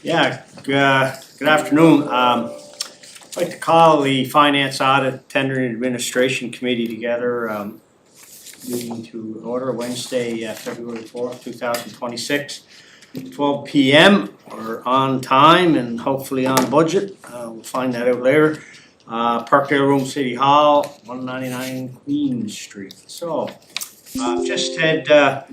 Yeah, good afternoon. I'd like to call the Finance Audit Tender and Administration Committee together, meeting to order Wednesday, February 4th, 2026, 12 p.m. We're on time and hopefully on budget. We'll find that out later. Parkdale Room, City Hall, 199 Queen Street. So, just had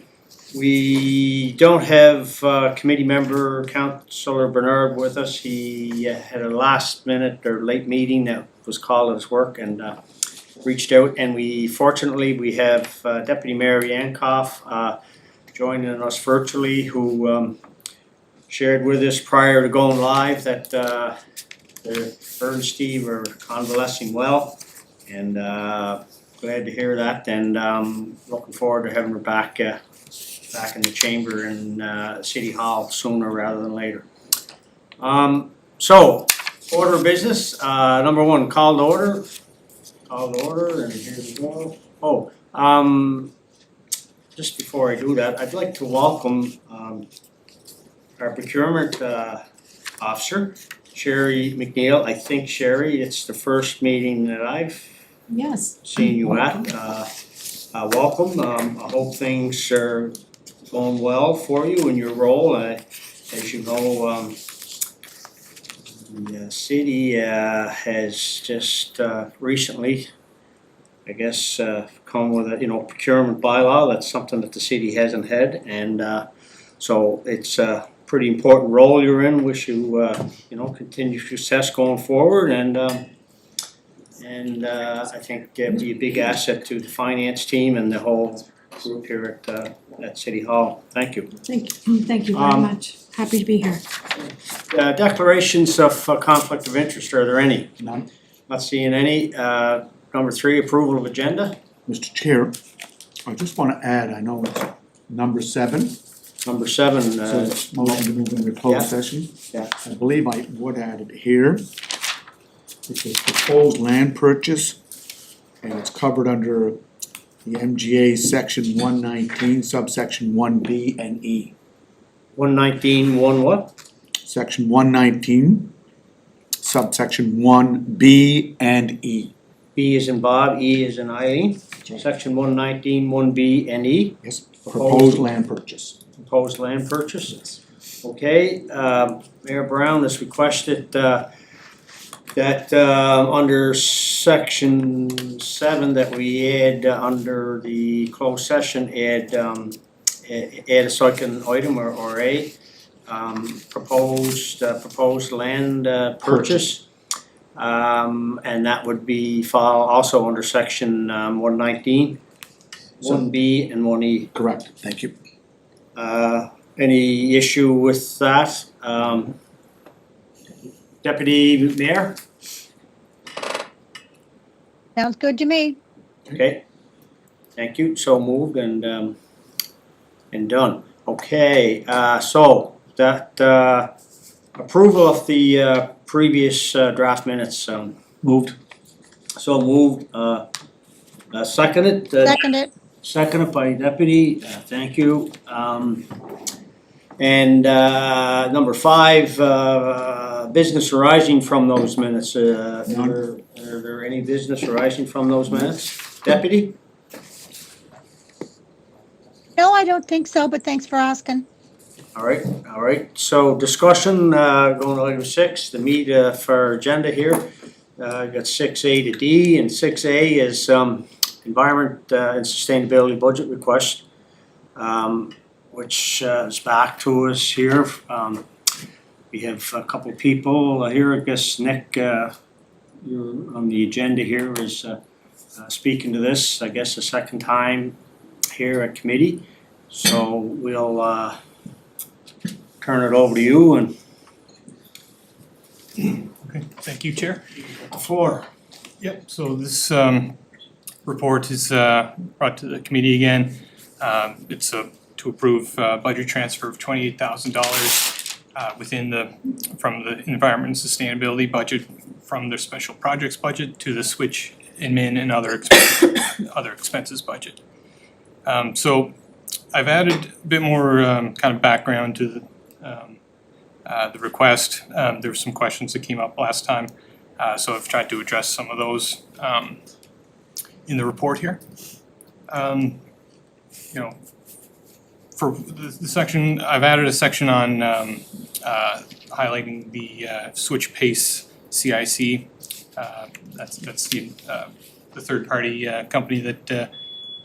we don't have committee member Councillor Bernard with us. He had a last minute or late meeting that was called at his work and reached out, and fortunately we have Deputy Mayor Yankoff joining us virtually, who shared with us prior to going live that her and Steve are convalescing well, and glad to hear that, and looking forward to having her back in the chamber in City Hall sooner rather than later. So, order of business, number one, call to order. Call to order, and here we go. Just before I do that, I'd like to welcome our procurement officer, Sherry McNeil. I think, Sherry, it's the first meeting that I've seen you at. Welcome. I hope things are going well for you in your role. As you know, the city has just recently, I guess, come with a procurement bylaw. That's something that the city hasn't had, and so it's a pretty important role you're in. Wish you continued success going forward, and I think it'd be a big asset to the finance team and the whole group here at City Hall. Thank you. Thank you very much. Happy to be here. Declarations of conflict of interest, are there any? None. Not seeing any. Number 3, approval of agenda. Mr. Chair, I just want to add, I know it's number 7, Number 7, so it's motion to move into closed session. Yeah. I believe I would add it here. It's a proposed land purchase, and it's covered under the MGA section 119, subsection 1B and E. 119, 1 what? Section 119, subsection 1B and E. B is in Bob, E is in Eileen. Section 119, 1B and E. Yes, proposed land purchase. Proposed land purchase. Okay, Mayor Brown has requested that under section 7 that we add under the closed session, add a second item or a proposed land purchase. And that would be file also under section 119, 1B and 1E. Correct, thank you. Any issue with that? Deputy Mayor? Sounds good to me. Okay, thank you, so moved and done. Okay, so that approval of the previous draft minutes, Moved. so moved, seconded. Second it. Seconded by Deputy, thank you. And number 5, business arising from those minutes. None. Are there any business arising from those minutes? Deputy? No, I don't think so, but thanks for asking. All right. So discussion, going to item 6, the meat for our agenda here. Got 6A to D, and 6A is Environment and Sustainability Budget Request, which is back to us here. We have a couple of people here. I guess Nick, you're on the agenda here, is speaking to this, I guess, the second time here at committee. So we'll turn it over to you and Okay, thank you, Chair. the floor. Yep, so this report is brought to the committee again. It's to approve budget transfer of $28,000 from the Environment and Sustainability budget from their special projects budget to the switch admin and other expenses budget. So I've added a bit more kind of background to the the request. There were some questions that came up last time, so I've tried to address some of those in the report here. You know, for the section, I've added a section on highlighting the Switch Pace CIC. That's the third-party company that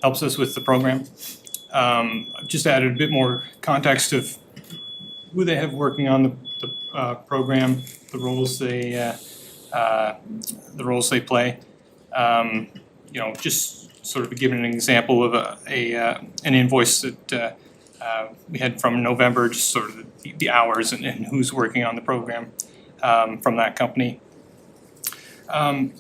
helps us with the program. I've just added a bit more context of who they have working on the program, the roles they play. You know, just sort of giving an example of an invoice that we had from November, just sort of the hours and who's working on the program from that company. And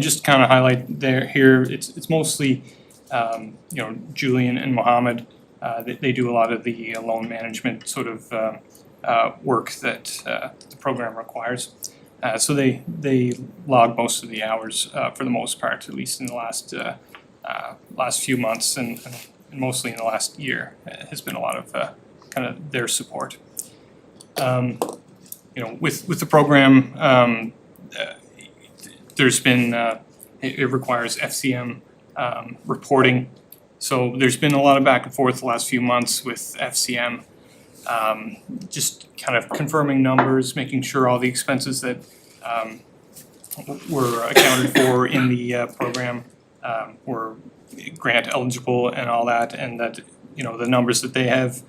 just kind of highlight here, it's mostly you know, Julian and Mohammed. They do a lot of the loan management sort of work that the program requires. So they log most of the hours for the most part, at least in the last few months and mostly in the last year. Has been a lot of kind of their support. You know, with the program, there's been it requires FCM reporting. So there's been a lot of back and forth the last few months with FCM, just kind of confirming numbers, making sure all the expenses that were accounted for in the program were grant eligible and all that, and that, you know, the numbers that they have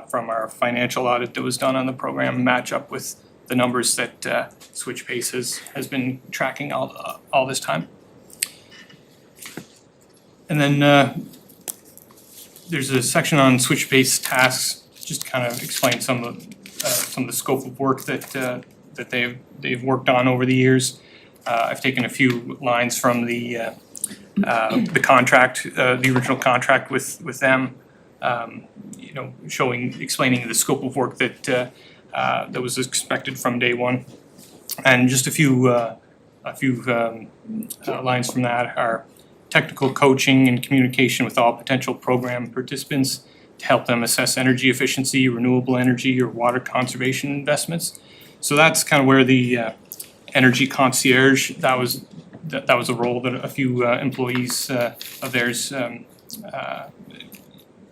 from our financial audit that was done on the program match up with the numbers that Switch Pace has been tracking all this time. And then there's a section on Switch Pace tasks, just to kind of explain some of the scope of work that they've worked on over the years. I've taken a few lines from the contract, the original contract with them, you know, explaining the scope of work that was expected from day one, and just a few lines from that are technical coaching and communication with all potential program participants to help them assess energy efficiency, renewable energy, or water conservation investments. So that's kind of where the energy concierge, that was a role that a few employees of theirs, that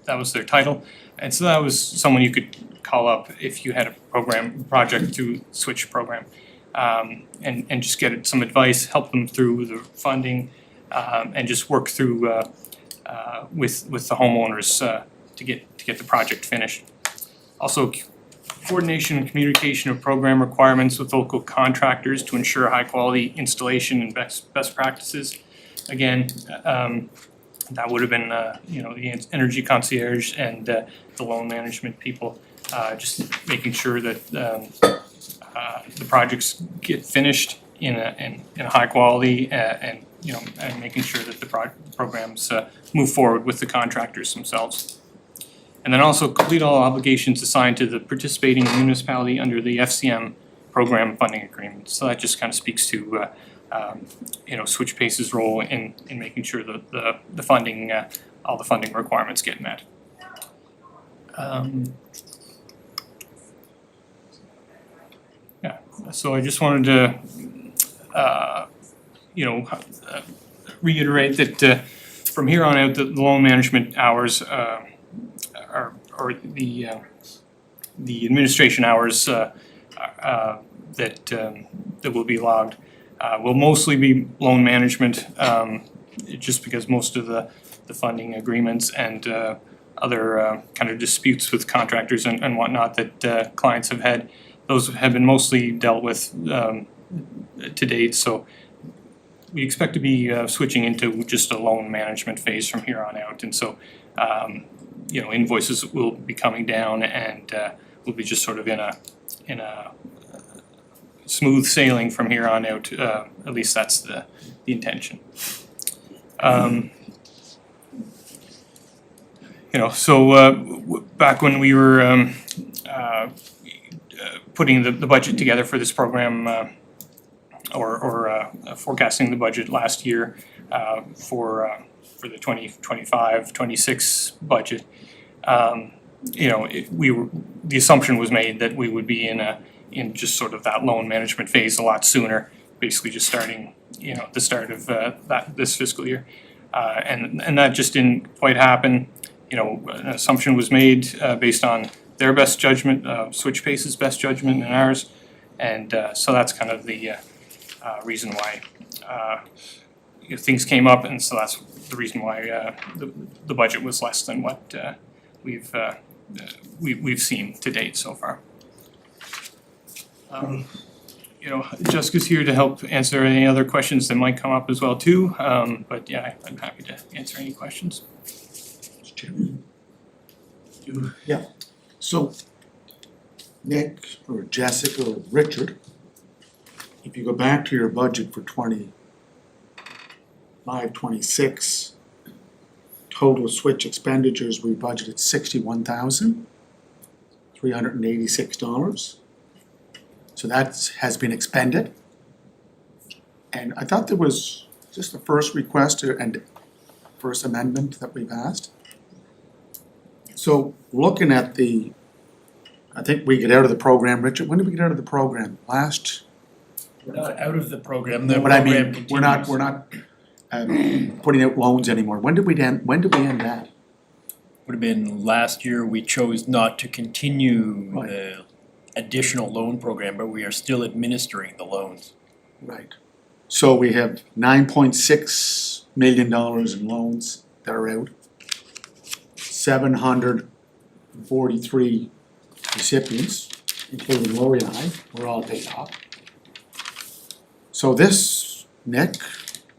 was their title. And so that was someone you could call up if you had a project through Switch program, and just get some advice, help them through the funding, and just work through with the homeowners to get the project finished. Also, coordination and communication of program requirements with local contractors to ensure high quality installation and best practices. Again, that would have been you know, the energy concierge and the loan management people, just making sure that the projects get finished in a high quality, and you know, and making sure that the programs move forward with the contractors themselves. And then also complete all obligations assigned to the participating municipality under the FCM program funding agreement. So that just kind of speaks to you know, Switch Pace's role in making sure that the funding, all the funding requirements get met. Yeah, so I just wanted to you know, reiterate that from here on out, the loan management hours or the administration hours that will be logged will mostly be loan management, just because most of the funding agreements and other kind of disputes with contractors and whatnot that clients have had, those have been mostly dealt with to date. So we expect to be switching into just a loan management phase from here on out, and so you know, invoices will be coming down, and we'll be just sort of in a smooth sailing from here on out. At least that's the intention. You know, so back when we were putting the budget together for this program, or forecasting the budget last year for the 2025-26 budget, the assumption was made that we would be in just sort of that loan management phase a lot sooner, basically just starting, the start of this fiscal year. And that just didn't quite happen. An assumption was made based on their best judgment, SwitchPace's best judgment and ours. And so that's kind of the reason why things came up, and so that's the reason why the budget was less than what we've seen to date so far. Jessica's here to help answer any other questions that might come up as well too. But yeah, I'm happy to answer any questions. Yeah, so Nick or Jessica or Richard, if you go back to your budget for 25-26, total switch expenditures, we budgeted $61,386. So that has been expended. And I thought there was just the first request and first amendment that we passed. So looking at I think we get out of the program, Richard, when did we get out of the program? Last? We're not out of the program, the But I program mean, continues. we're not putting out loans anymore. When did we end that? Would have been last year, we chose not to continue Right. the additional loan program, but we are still administering the loans. Right. So we have $9.6 million in loans that are out. 743 recipients, including Lori and I, we're all paid off. So this, Nick,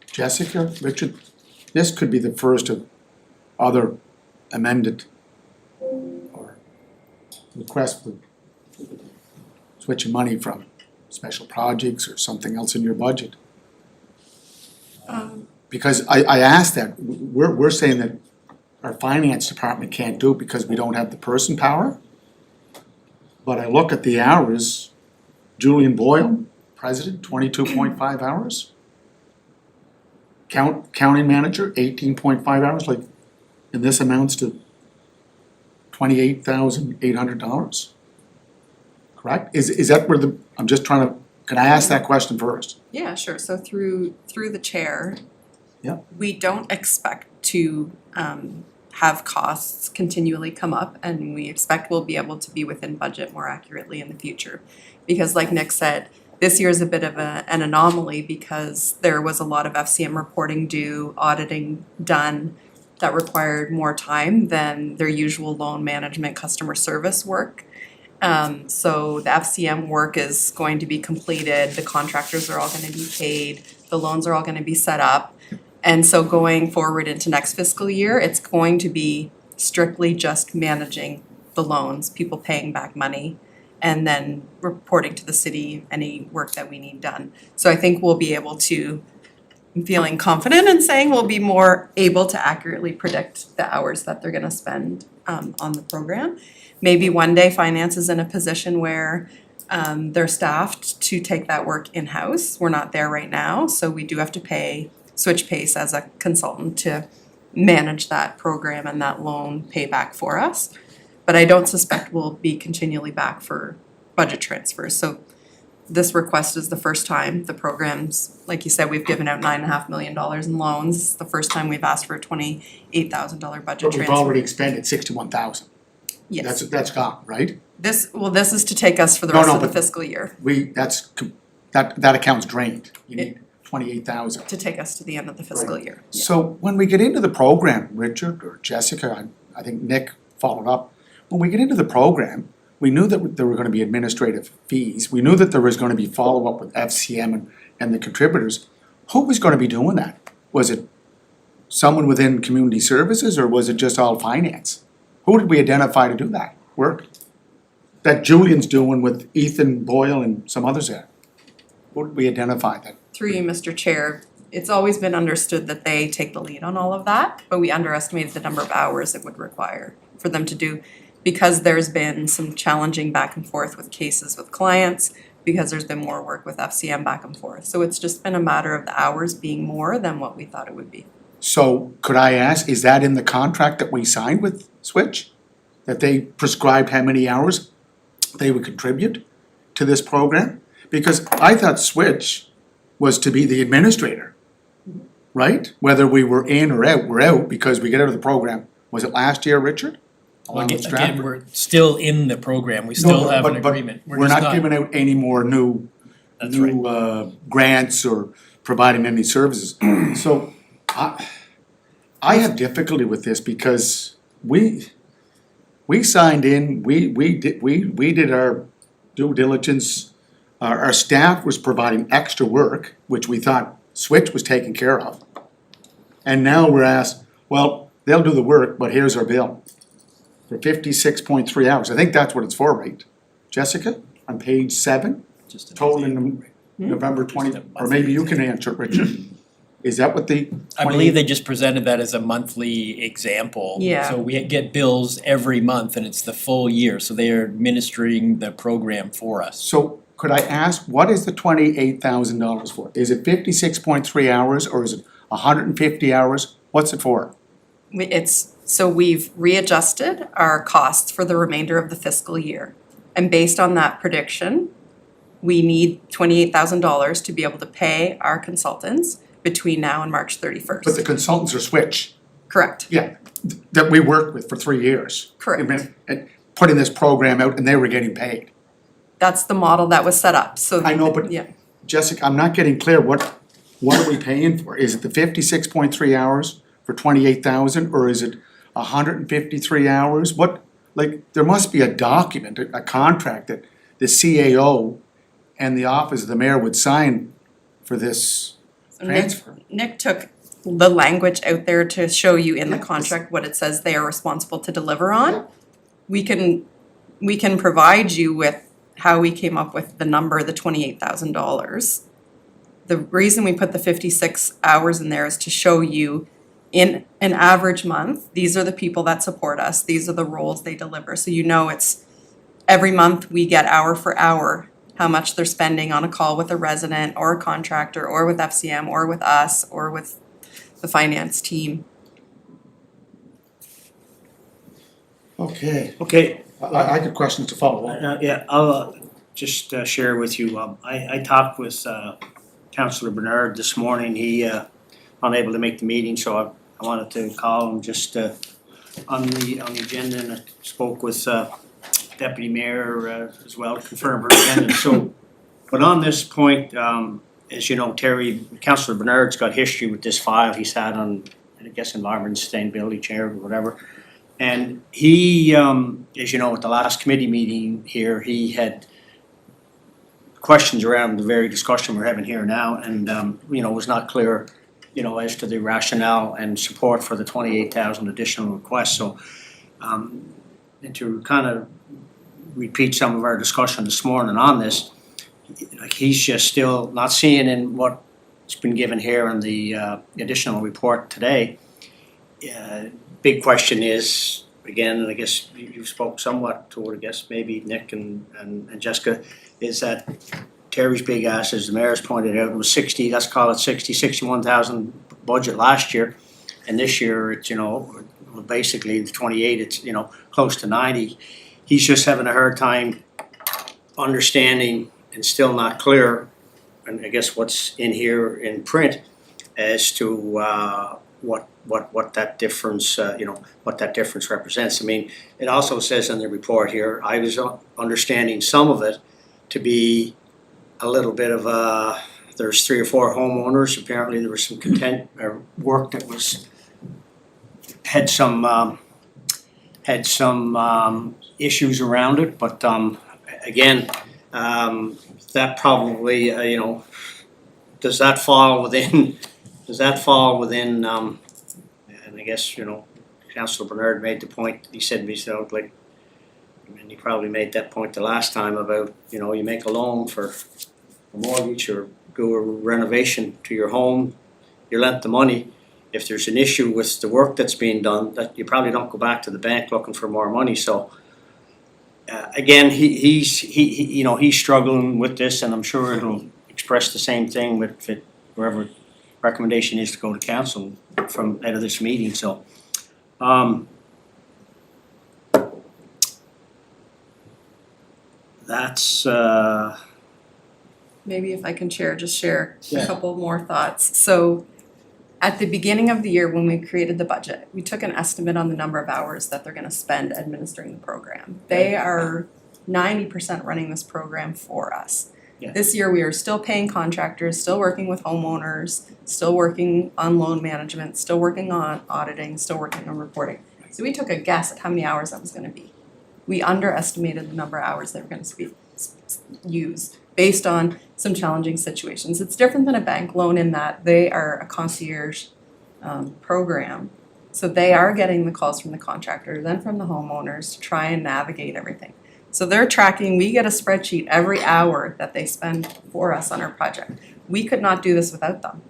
Jessica, Richard, this could be the first of other amended or requests for switching money from special projects or something else in your budget. Because I asked that, we're saying that our finance department can't do it because we don't have the person power. But I look at the hours, Julian Boyle, president, 22.5 hours. County manager, 18.5 hours, and this amounts to $28,800. Correct? Is that where I'm just trying to, can I ask that question first? Yeah, sure. So through the chair. Yep. We don't expect to have costs continually come up, and we expect we'll be able to be within budget more accurately in the future. Because like Nick said, this year is a bit of an anomaly because there was a lot of FCM reporting due, auditing done that required more time than their usual loan management customer service work. So the FCM work is going to be completed, the contractors are all gonna be paid, the loans are all gonna be set up. And so going forward into next fiscal year, it's going to be strictly just managing the loans, people paying back money, and then reporting to the city any work that we need done. So I think we'll be able to, I'm feeling confident in saying we'll be more able to accurately predict the hours that they're gonna spend on the program. Maybe one day finance is in a position where they're staffed to take that work in-house. We're not there right now, so we do have to pay SwitchPace as a consultant to manage that program and that loan payback for us. But I don't suspect we'll be continually back for budget transfers. So this request is the first time the program's, like you said, we've given out $9.5 million in loans. It's the first time we've asked for a $28,000 budget But transfer. we've already expended 61,000. Yes, That's gone, right? this is to take us for the No, rest no, of the but- fiscal year, That account's drained. You need 28,000. to take us to the end of the fiscal year. Yeah. So when we get into the program, Richard or Jessica, I think Nick followed up. When we get into the program, we knew that there were gonna be administrative fees. We knew that there was gonna be follow-up with FCM and the contributors. Who was gonna be doing that? Was it someone within community services or was it just all finance? Who did we identify to do that work? That Julian's doing with Ethan Boyle and some others there? Who did we identify that? Through you, Mr. Chair, it's always been understood that they take the lead on all of that, but we underestimated the number of hours it would require for them to do. Because there's been some challenging back and forth with cases with clients, because there's been more work with FCM back and forth. So it's just been a matter of the hours being more than what we thought it would be. So could I ask, is that in the contract that we signed with Switch? that they prescribed how many hours they would contribute to this program? Because I thought Switch was to be the administrator, right? Whether we were in or out, we're out because we get out of the program. Was it last year, Richard? Along with Again, Stratford? we're still in the program, we still have an agreement. We're just not giving out any more new That's right. grants or providing any services. So I have difficulty with this because we signed in, we did our due diligence. Our staff was providing extra work, which we thought Switch was taking care of. And now we're asked, well, they'll do the work, but here's our bill for 56.3 hours. I think that's what it's for, right? Jessica, on page 7? Total in November 20, or maybe you can answer it, Richard. Is that what the? I believe they just presented that as a monthly example. Yeah. So we get bills every month and it's the full year, so they are administering the program for us. So could I ask, what is the $28,000 for? Is it 56.3 hours or is it 150 hours? What's it for? So we've readjusted our costs for the remainder of the fiscal year. And based on that prediction, we need $28,000 to be able to pay our consultants between now and March 31st. But the consultants are Switch, Correct, yeah, that we worked with for 3 years. correct. And putting this program out and they were getting paid. That's the model that was set up, so. I know, but- Yeah, Jessica, I'm not getting clear, what are we paying for? Is it the 56.3 hours for 28,000 or is it 153 hours? What, like, there must be a document, a contract that the CAO and the office of the mayor would sign for this so Nick, transfer. Nick took the language out there to show you in the Yeah, contract what it says they are responsible to deliver on. We can provide you with how we came up with the number, the $28,000. The reason we put the 56 hours in there is to show you in an average month, these are the people that support us, these are the roles they deliver. So you know it's every month we get hour for hour how much they're spending on a call with a resident or a contractor or with FCM or with us or with the finance team. Okay, Okay, I got questions to follow up. yeah, I'll just share with you, I talked with Councillor Bernard this morning, he unable to make the meeting, so I wanted to call him just on the agenda, and I spoke with Deputy Mayor as well to confirm her attendance, so, but on this point, as you know, Terry, Councillor Bernard's got history with this file, he sat on, I guess, Environment and Sustainability Chair or whatever. And he, as you know, at the last committee meeting here, he had questions around the very discussion we're having here now, and was not clear, as to the rationale and support for the 28,000 additional requests. So, and to kind of repeat some of our discussion this morning on this, like he's just still not seeing in what's been given here in the additional report today. Big question is, again, and I guess you spoke somewhat to it, I guess maybe Nick and Jessica, is that Terry's big ask, as the mayor's pointed out, was 61,000 budget last year. And this year, it's, basically the 28, it's, close to 90. He's just having a hard time understanding and still not clear, and I guess what's in here in print as to what that difference, what that difference represents. I mean, it also says in the report here, I was understanding some of it to be a little bit of there's 3 or 4 homeowners, apparently there was some work that had some issues around it, but again, that probably, does that fall within, and I guess, Councillor Bernard made the point, he said to me, and he probably made that point the last time about, you make a loan for a mortgage or do a renovation to your home, you lent the money. If there's an issue with the work that's being done, that you probably don't go back to the bank looking for more money. So again, he's struggling with this, and I'm sure it'll express the same thing with wherever recommendation is to go to council from out of this meeting. So that's, Maybe if I can just share a Yeah. couple more thoughts. So at the beginning of the year, when we created the budget, we took an estimate on the number of hours that they're gonna spend administering the program. They are 90% running this program for us. Yeah. This year, we are still paying contractors, still working with homeowners, still working on loan management, still working on auditing, still working on reporting. So we took a guess at how many hours that was gonna be. We underestimated the number of hours they were gonna use based on some challenging situations. It's different than a bank loan in that they are a concierge program. So they are getting the calls from the contractor, then from the homeowners to try and navigate everything. So they're tracking, we get a spreadsheet every hour that they spend for us on our project. We could not do this without them.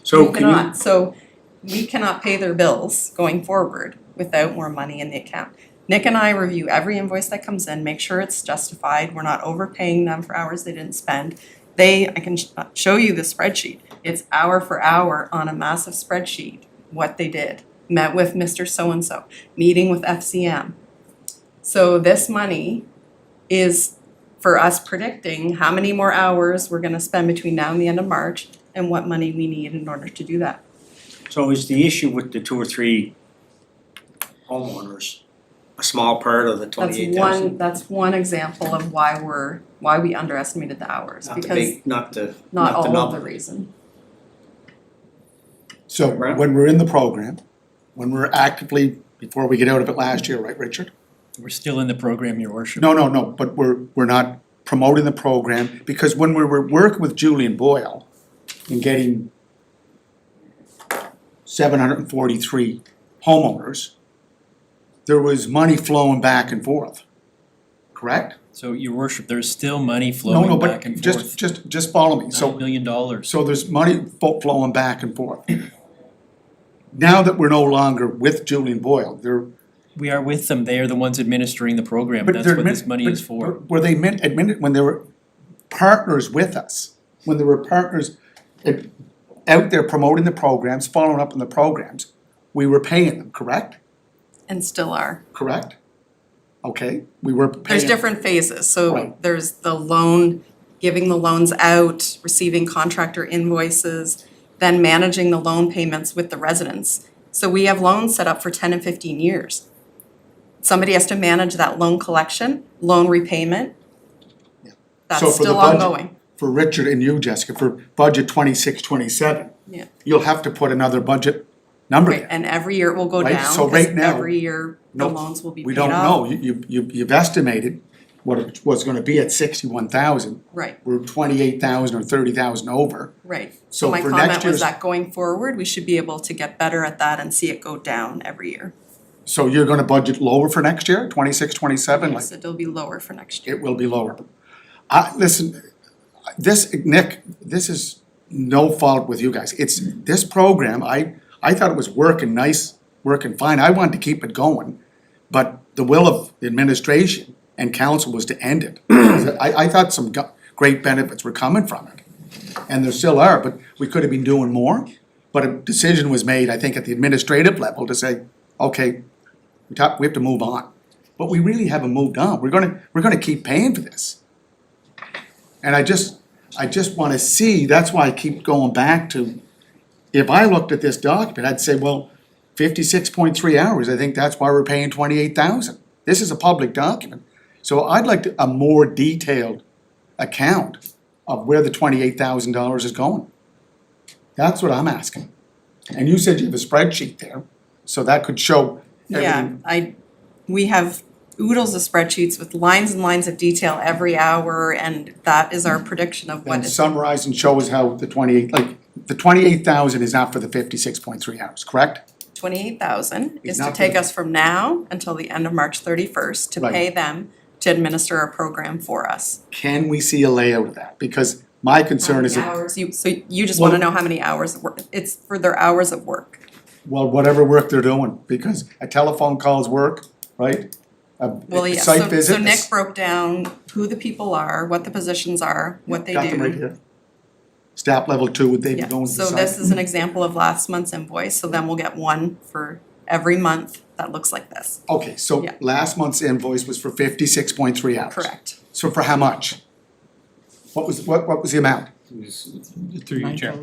so We can you, cannot, so we cannot pay their bills going forward without more money in the account. Nick and I review every invoice that comes in, make sure it's justified, we're not overpaying them for hours they didn't spend. I can show you the spreadsheet, it's hour for hour on a massive spreadsheet, what they did. Met with Mr. So-and-so, meeting with FCM. So this money is for us predicting how many more hours we're gonna spend between now and the end of March and what money we need in order to do that. so is the issue with the 2 or 3 homeowners a small part of the 28,000? That's one example of why we underestimated the hours, Not the because big, not the not all of the number. reason. So Right. when we're in the program, when we're actively, before we get out of it last year, right, Richard? We're still in the program, your worship. No, but we're not promoting the program, because when we were working with Julian Boyle and getting 743 homeowners, there was money flowing back and forth, correct? So your worship, there's still money No, flowing back but and just, forth. just follow me, $9 so, million. so there's money flowing back and forth. Now that we're no longer with Julian Boyle, they're, We are with them, they are the ones administering the program, but that's they're what this money but- is for. but were they admitted, when they were partners with us, when they were partners out there promoting the programs, following up on the programs, we were paying them, correct? And still are. Correct? Okay, we were paying. There's different phases, so Right. there's the loan, giving the loans out, receiving contractor invoices, then managing the loan payments with the residents. So we have loans set up for 10 and 15 years. Somebody has to manage that loan collection, loan repayment. Yeah. So That's for the still budget- ongoing. For Richard and you, Jessica, for budget 26-27, Yeah. you'll have to put another budget number Right, there. and every year it will go Right, down, so 'cause right now, every year the no, loans will be We paid don't off. know, you've estimated what it was gonna be at 61,000, Right, we're 28,000 or 30,000 over. right. So So my for next comment was year's- that going forward, we should be able to get better at that and see it go down every year. So you're gonna budget lower for next year, 26-27, like, Yes, it'll be lower for next year. it will be lower. Listen, Nick, this is no fault with you guys, it's, this program, I thought it was working nice, working fine, I wanted to keep it going. But the will of the administration and council was to end it. I thought some great benefits were coming from it, and there still are, but we could have been doing more. But a decision was made, I think, at the administrative level to say, okay, we have to move on. But we really haven't moved on, we're gonna keep paying for this. And I just wanna see, that's why I keep going back to, if I looked at this document, I'd say, well, 56.3 hours, I think that's why we're paying 28,000. This is a public document. So I'd like a more detailed account of where the $28,000 is going. That's what I'm asking. And you said you have a spreadsheet there, so that could show Yeah, everything. we have oodles of spreadsheets with lines and lines of detail every hour, and that is our prediction of what And is. summarize and show us how the 28,000 is not for the 56.3 hours, correct? 28,000 It's is to not take for- us from now until the end of March 31st to Right. pay them to administer our program for us. Can we see a layout of that? Because my concern is, How many hours, so you just wanna Well- know how many hours of work, it's for their hours of work. well, whatever work they're doing, because a telephone call is work, right? Well, A yes, site so visit. Nick broke down who the people are, what the positions are, what they do. Got them right here. Staff level 2, would they be Yeah, going to the so site? this is an example of last month's invoice, so then we'll get one for every month that looks like this. Okay, so Yeah. last month's invoice was for 56.3 hours. Correct. So for how much? What was the amount? It was through you, Chair.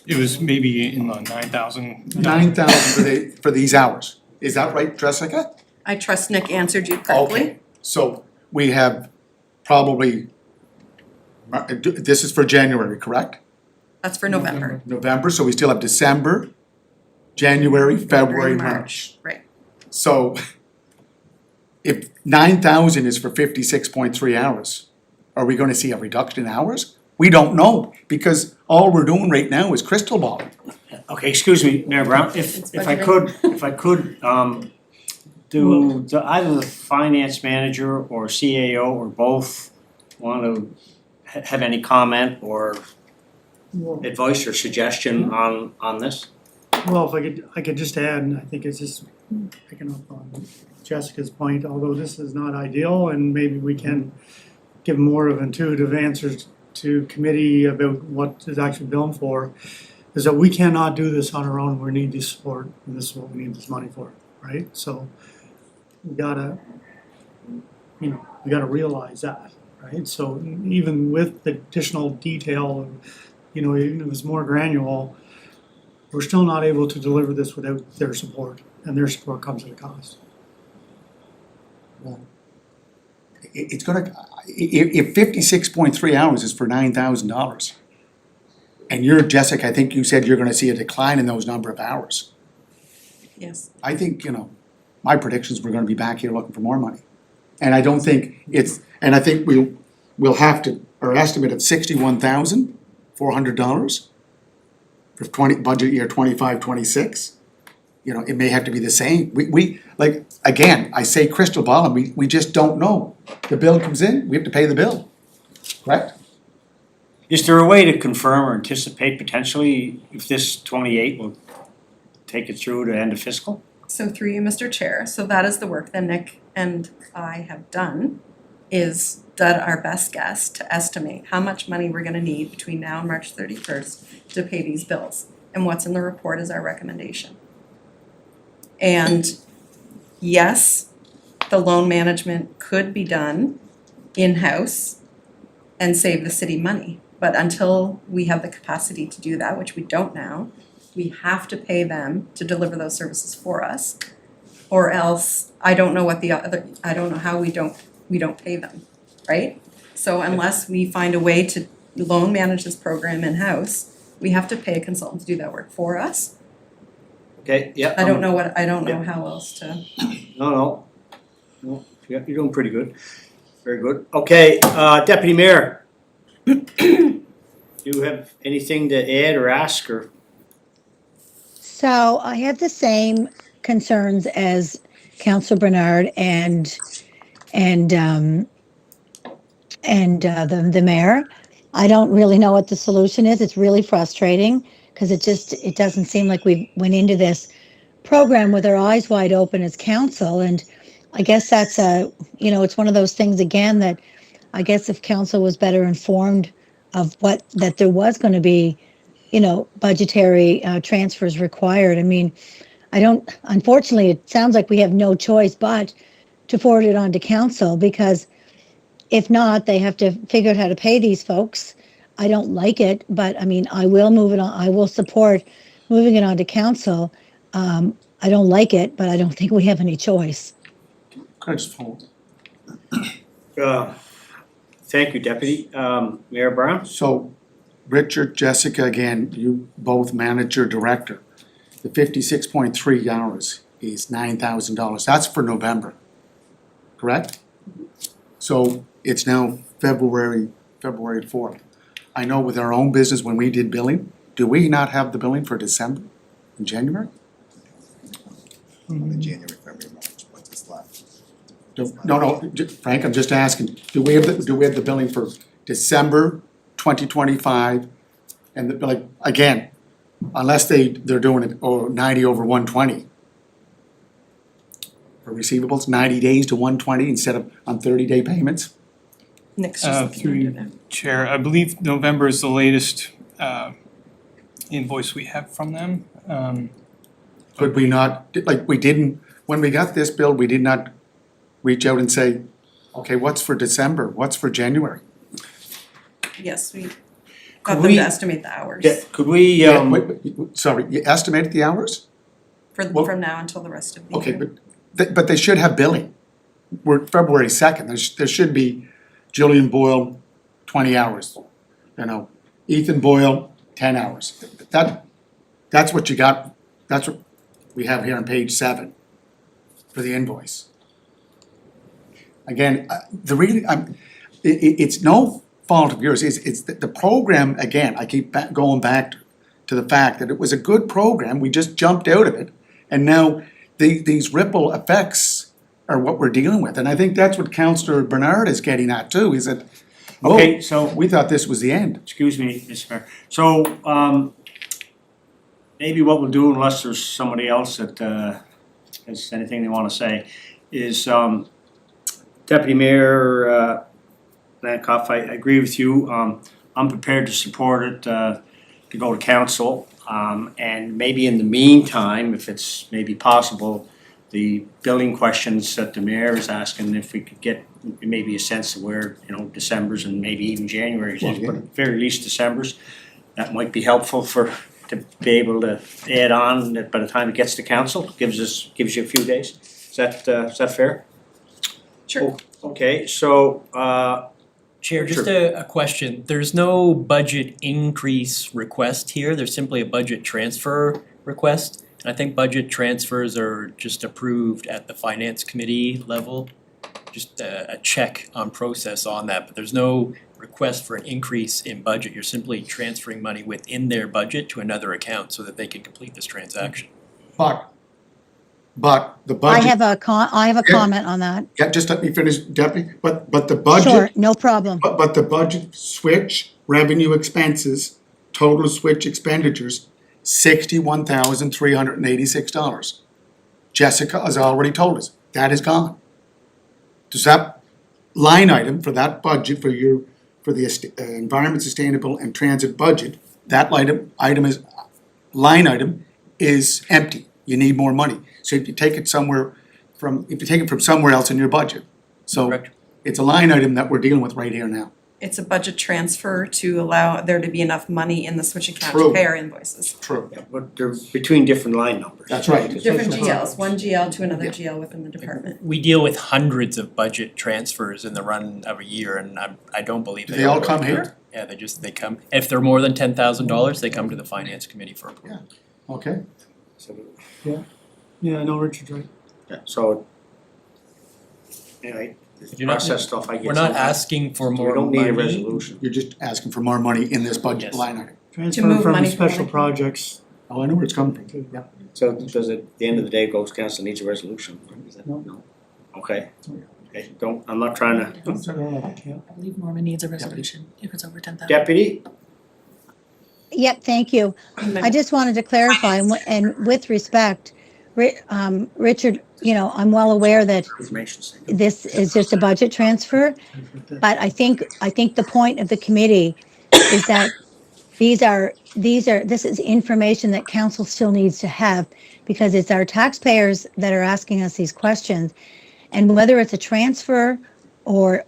It was maybe in the 9,000. 9,000 for these hours. Is that right, Jessica? I trust Nick answered you correctly. Okay, so we have probably, this is for January, correct? That's for November. November, so we still have December, January, February, March. Right. So if 9,000 is for 56.3 hours, are we gonna see a reduction in hours? We don't know, because all we're doing right now is crystal ball. Okay, excuse me, Mayor Brown, It's if I could, do either the finance manager or CAO or both want to have any comment or advice or suggestion on this? Well, if I could just add, and I think it's just picking up on Jessica's point, although this is not ideal, and maybe we can give more of intuitive answers to committee about what is actually billing for, is that we cannot do this on our own, we need this support, and this is what we need this money for, right? So we gotta realize that, right? So even with the additional detail, even if it's more granular, we're still not able to deliver this without their support, and their support comes at a cost. It's gonna, if 56.3 hours is for $9,000, and you're, Jessica, I think you said you're gonna see a decline in those number of hours. Yes. I think, my predictions, we're gonna be back here looking for more money. And I don't think and I think we'll have to, our estimate at $61,400 for budget year 25-26. It may have to be the same. We like, again, I say crystal ball, and we just don't know. The bill comes in, we have to pay the bill, correct? Is there a way to confirm or anticipate potentially if this 28 will take it through to end of fiscal? So through you, Mr. Chair, so that is the work that Nick and I have done, is done our best guess to estimate how much money we're gonna need between now and March 31st to pay these bills. And what's in the report is our recommendation. And yes, the loan management could be done in-house and save the city money. But until we have the capacity to do that, which we don't now, we have to pay them to deliver those services for us. Or else, I don't know how we don't pay them, right? So unless we find a way to loan manage this program in-house, we have to pay a consultant to do that work for us. Okay, yeah. I don't know how else to. No, yeah, you're doing pretty good, very good. Okay, Deputy Mayor. Do you have anything to add or ask or? So I have the same concerns as Councilor Bernard and the mayor. I don't really know what the solution is. It's really frustrating because it doesn't seem like we went into this program with our eyes wide open as council. And I guess that's it's one of those things again that I guess if council was better informed of that there was going to be, budgetary transfers required. I mean, unfortunately, it sounds like we have no choice but to forward it on to council, because if not, they have to figure out how to pay these folks. I don't like it, but I mean, I will move it on. I will support moving it on to council. I don't like it, but I don't think we have any choice. Could I just follow? Thank you, Deputy. Mayor Brown? So, Richard, Jessica, again, you both manager, director. The 56.3 hours is $9,000. That's for November, correct? So it's now February 4th. I know with our own business, when we did billing, do we not have the billing for December and January? January, February, March, what's this left? No, Frank, I'm just asking, do we have the billing for December 2025? And again, unless they're doing it 90 over 120. For receivables, 90 days to 120 instead of on 30-day payments? Nick's just looking Through into you, that. Chair, I believe November is the latest invoice we have from them. Could we not, we didn't, when we got this bill, we did not reach out and say, Okay, what's for December? What's for January? Yes, we Could got them we- to estimate the hours Yeah, could we, Yeah, sorry, you estimated the hours? Well- from now until the rest of the year. Okay, but they should have billing. We're February 2nd, there should be Jillian Boyle, 20 hours. You know, Ethan Boyle, 10 hours. That's what you got, that's what we have here on page 7 for the invoice. Again, it's no fault of yours, it's the program, again, I keep going back to the fact that it was a good program, we just jumped out of it. And now these ripple effects are what we're dealing with. And I think that's what Councillor Bernard is getting at too, is that, okay, so, we thought this was the end. excuse me, Mr. Mayor. So, maybe what we'll do, unless there's somebody else that, has anything they wanna say, is, Deputy Mayor, Lankoff, I agree with you. I'm prepared to support it, to go to council. And maybe in the meantime, if it's maybe possible, the billing questions that the mayor is asking, if we could get maybe a sense of where, December's and maybe even January's is, but at the very least December's, that might be helpful to be able to add on that by the time it gets to council, gives you a few days. Is that fair? Sure. Okay, so, Chair, just a question. There's no budget increase request here. There's simply a budget transfer request. And I think budget transfers are just approved at the finance committee level. Just a check on process on that, but there's no request for an increase in budget. You're simply transferring money within their budget to another account so that they can complete this transaction. But the I budget, have a comment on that. yeah, just let me finish, Deputy, but the budget. Sure, no problem. But the budget switch, revenue expenses, total switch expenditures, $61,386. Jessica has already told us, that is gone. Does that line item for that budget for the environment sustainable and transit budget, that line item is empty, you need more money. So if you take it from somewhere else in your budget. So Correct. it's a line item that we're dealing with right here now. It's a budget transfer to allow there to be enough money in the switch account True. to pay our invoices. True. yeah, but they're between different line numbers. That's right. Different GLs, one GL to another GL within the department. We deal with hundreds of budget transfers in the run of a year, and I don't believe Do they all come here? Yeah, they come, if they're more than $10,000, they come to the finance committee for approval. Okay. So, Yeah, I know Richard's right. yeah, so, anyway, the You're not- process stuff, I guess. We're not asking for more We don't money. need a resolution. You're just asking for more money in this budget Yes. line item. Transfer move from money special forward. projects. Oh, I know where it's coming from. Yeah. So does it, at the end of the day, goes council needs a resolution? Is that- No. Okay, okay, I'm not trying to, I believe Norman needs a resolution if it's over 10,000. deputy? Yep, thank you. I just wanted to clarify, and with respect, Richard, I'm well aware that Information thing. this is just a budget transfer, but I think the point of the committee is that this is information that council still needs to have, because it's our taxpayers that are asking us these questions. And whether it's a transfer or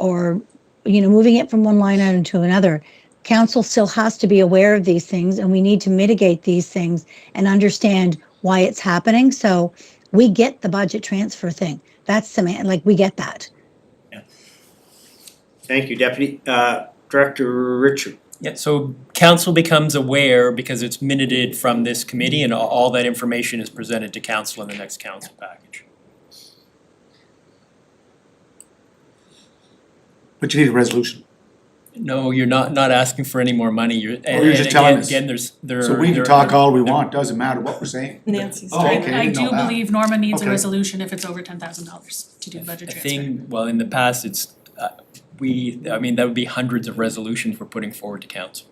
moving it from one line item to another, council still has to be aware of these things, and we need to mitigate these things and understand why it's happening. So we get the budget transfer thing. That's we get that. Thank you, deputy. Director Richard. Yeah, so council becomes aware because it's minuted from this committee, and all that information is presented to council in the next council package. But you need a resolution. No, you're not asking for any more money, you're just telling us. Again, So we can talk all we want, doesn't matter what we're saying. Nancy's Oh, trying okay. to. I didn't know do that. believe Norma needs a Okay. resolution if it's over $10,000 to do budget I transfer. think, well, in the past, that would be hundreds of resolutions we're putting forward to council.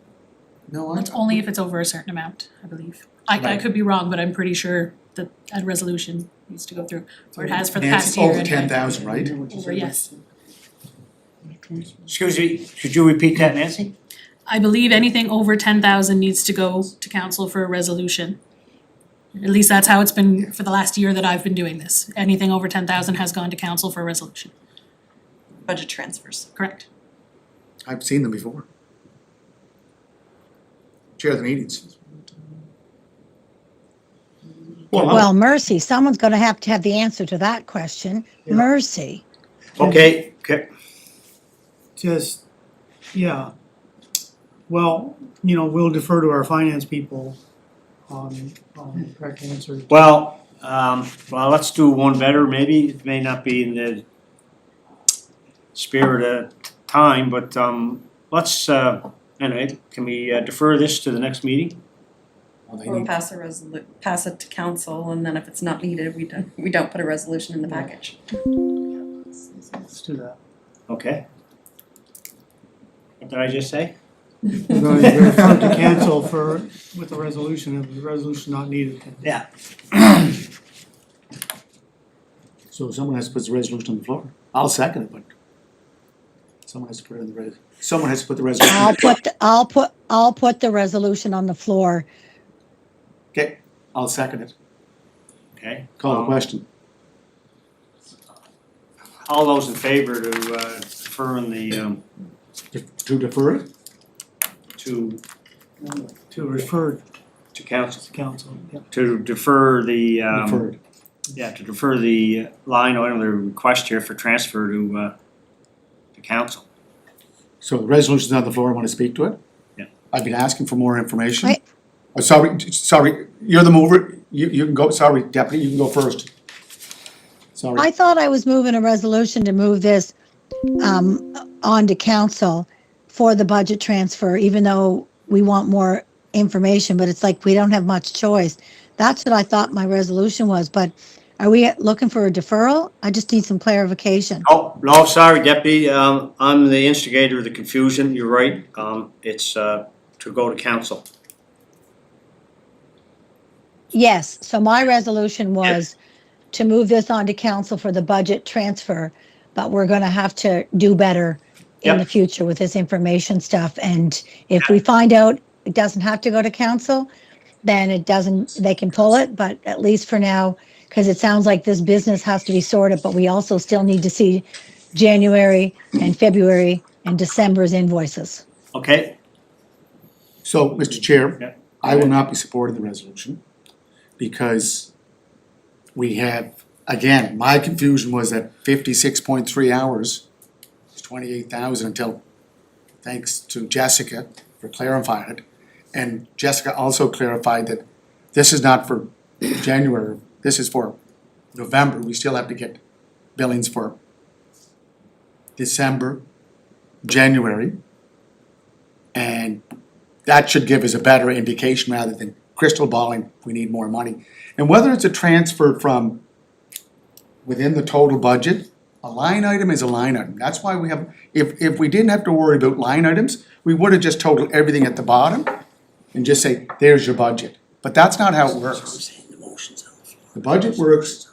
No, It's only if it's over a certain amount, I believe. I Right. could be wrong, but I'm pretty sure that a resolution needs to go through, or it has for the Nancy, past year. over and- 10,000, right? Over, yes. Excuse me, could you repeat that, Nancy? I believe anything over 10,000 needs to go to council for a resolution. At least that's how it's been for the last year that I've been doing this. Anything over 10,000 has gone to council for a resolution. budget transfers. correct? I've seen them before. Chair of the meetings. Well, Mercy, someone's gonna have to have the answer to that question. Yeah. Mercy. Okay, Just, yeah. Well, you know, we'll defer to our finance people on the correct answer. well, let's do one better, maybe, it may not be in the spirit of time, but, let's, anyway, can we defer this to the next meeting? Well, they We'll need- pass it to council, and then if it's not needed, we don't put a resolution in the package. Let's do that. Okay. What did I just say? We're going to defer to cancel with the resolution, if the resolution not needed. Yeah. So someone has to put the resolution on the floor. I'll second it, but someone has to put it in the someone has to put the resolution. I'll put the resolution on the floor. Okay, I'll second it. Okay. Call the question. All those in favor to defer in the, To defer it? to Refer to council, to council, yeah. to defer the, Deferred. yeah, to defer the line item, the request here for transfer to council. So the resolution's on the floor, I wanna speak to it? Yeah. I've been asking for more information. Wait. Sorry, you're the mover, you can go, sorry, deputy, you can go first. Sorry. I thought I was moving a resolution to move this on to council for the budget transfer, even though we want more information, but it's like we don't have much choice. That's what I thought my resolution was, but are we looking for a deferral? I just need some clarification. Oh, no, sorry, deputy, I'm the instigator of the confusion, you're right, it's to go to council. Yes, so my resolution was to move this on to council for the budget transfer, but we're gonna have to do better in Yep. the future with this information stuff. And if we find out it doesn't have to go to council, then it doesn't, they can pull it, but at least for now, because it sounds like this business has to be sorted, but we also still need to see January and February and December's invoices. Okay, So, Mr. Chair, Yeah. I will not be supporting the resolution because we have, again, my confusion was that 56.3 hours is 28,000 until, thanks to Jessica for clarifying it. And Jessica also clarified that this is not for January, this is for November. We still have to get billings for December, January. And that should give us a better indication rather than crystal balling, we need more money. And whether it's a transfer from within the total budget, a line item is a line item. That's why we have, if we didn't have to worry about line items, we would have just totaled everything at the bottom and just say, there's your budget. But that's not how it works. The budget works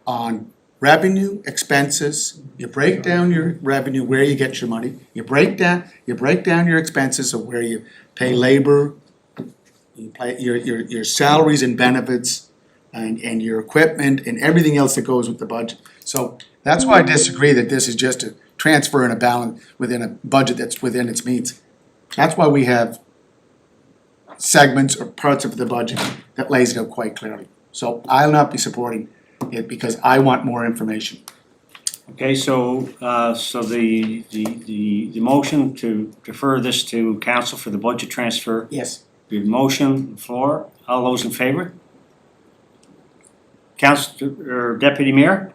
on revenue, expenses, you break down your revenue, where you get your money, you break down your expenses of where you pay labor, you pay your salaries and benefits, and your equipment and everything else that goes with the budget. So that's why I disagree that this is just a transfer and a balance within a budget that's within its means. That's why we have segments or parts of the budget that lays it out quite clearly. So I'll not be supporting it because I want more information. okay, so, the motion to defer this to council for the budget transfer, Yes. the motion, on the floor, all those in favor? Council, or Deputy Mayor?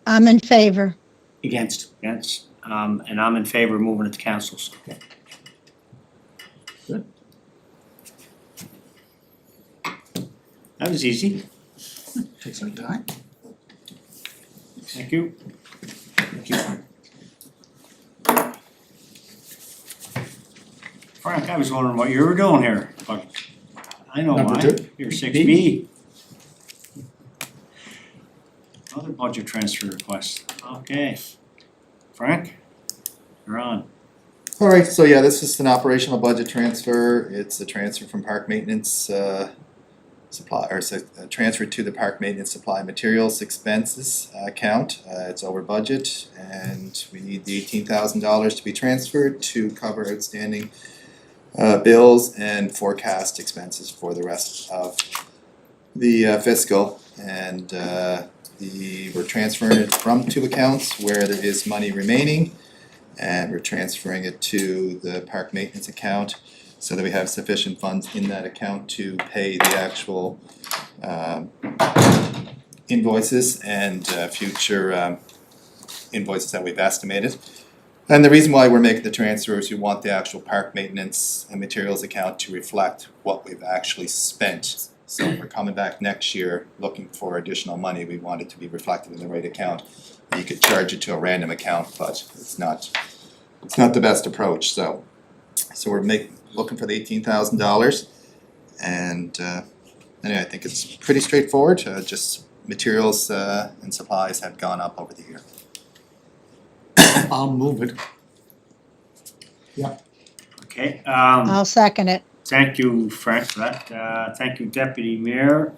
I'm in favor. Against. Yes, and I'm in favor of moving it to council, so. Good. That was easy, Takes some time. thank you. Thank you. Frank, I was wondering what you were doing here, but I know Number why, two. you're 6B. Other budget transfer request, okay. Frank, you're on. Alright, so yeah, this is an operational budget transfer. It's a transfer from park maintenance, transferred to the park maintenance supply materials expenses account. It's over budget, and we need the $18,000 to be transferred to cover outstanding bills and forecast expenses for the rest of the fiscal. And we're transferring it from two accounts where there is money remaining, and we're transferring it to the park maintenance account so that we have sufficient funds in that account to pay the actual invoices and future invoices that we've estimated. And the reason why we're making the transfer is we want the actual park maintenance and materials account to reflect what we've actually spent. So if we're coming back next year looking for additional money, we want it to be reflected in the right account. You could charge it to a random account, but it's not the best approach. So we're looking for the $18,000, and anyway, I think it's pretty straightforward. Just materials and supplies have gone up over the year. I'll move it. Okay, I'll second it. thank you, Frank, for that. Thank you, Deputy Mayor.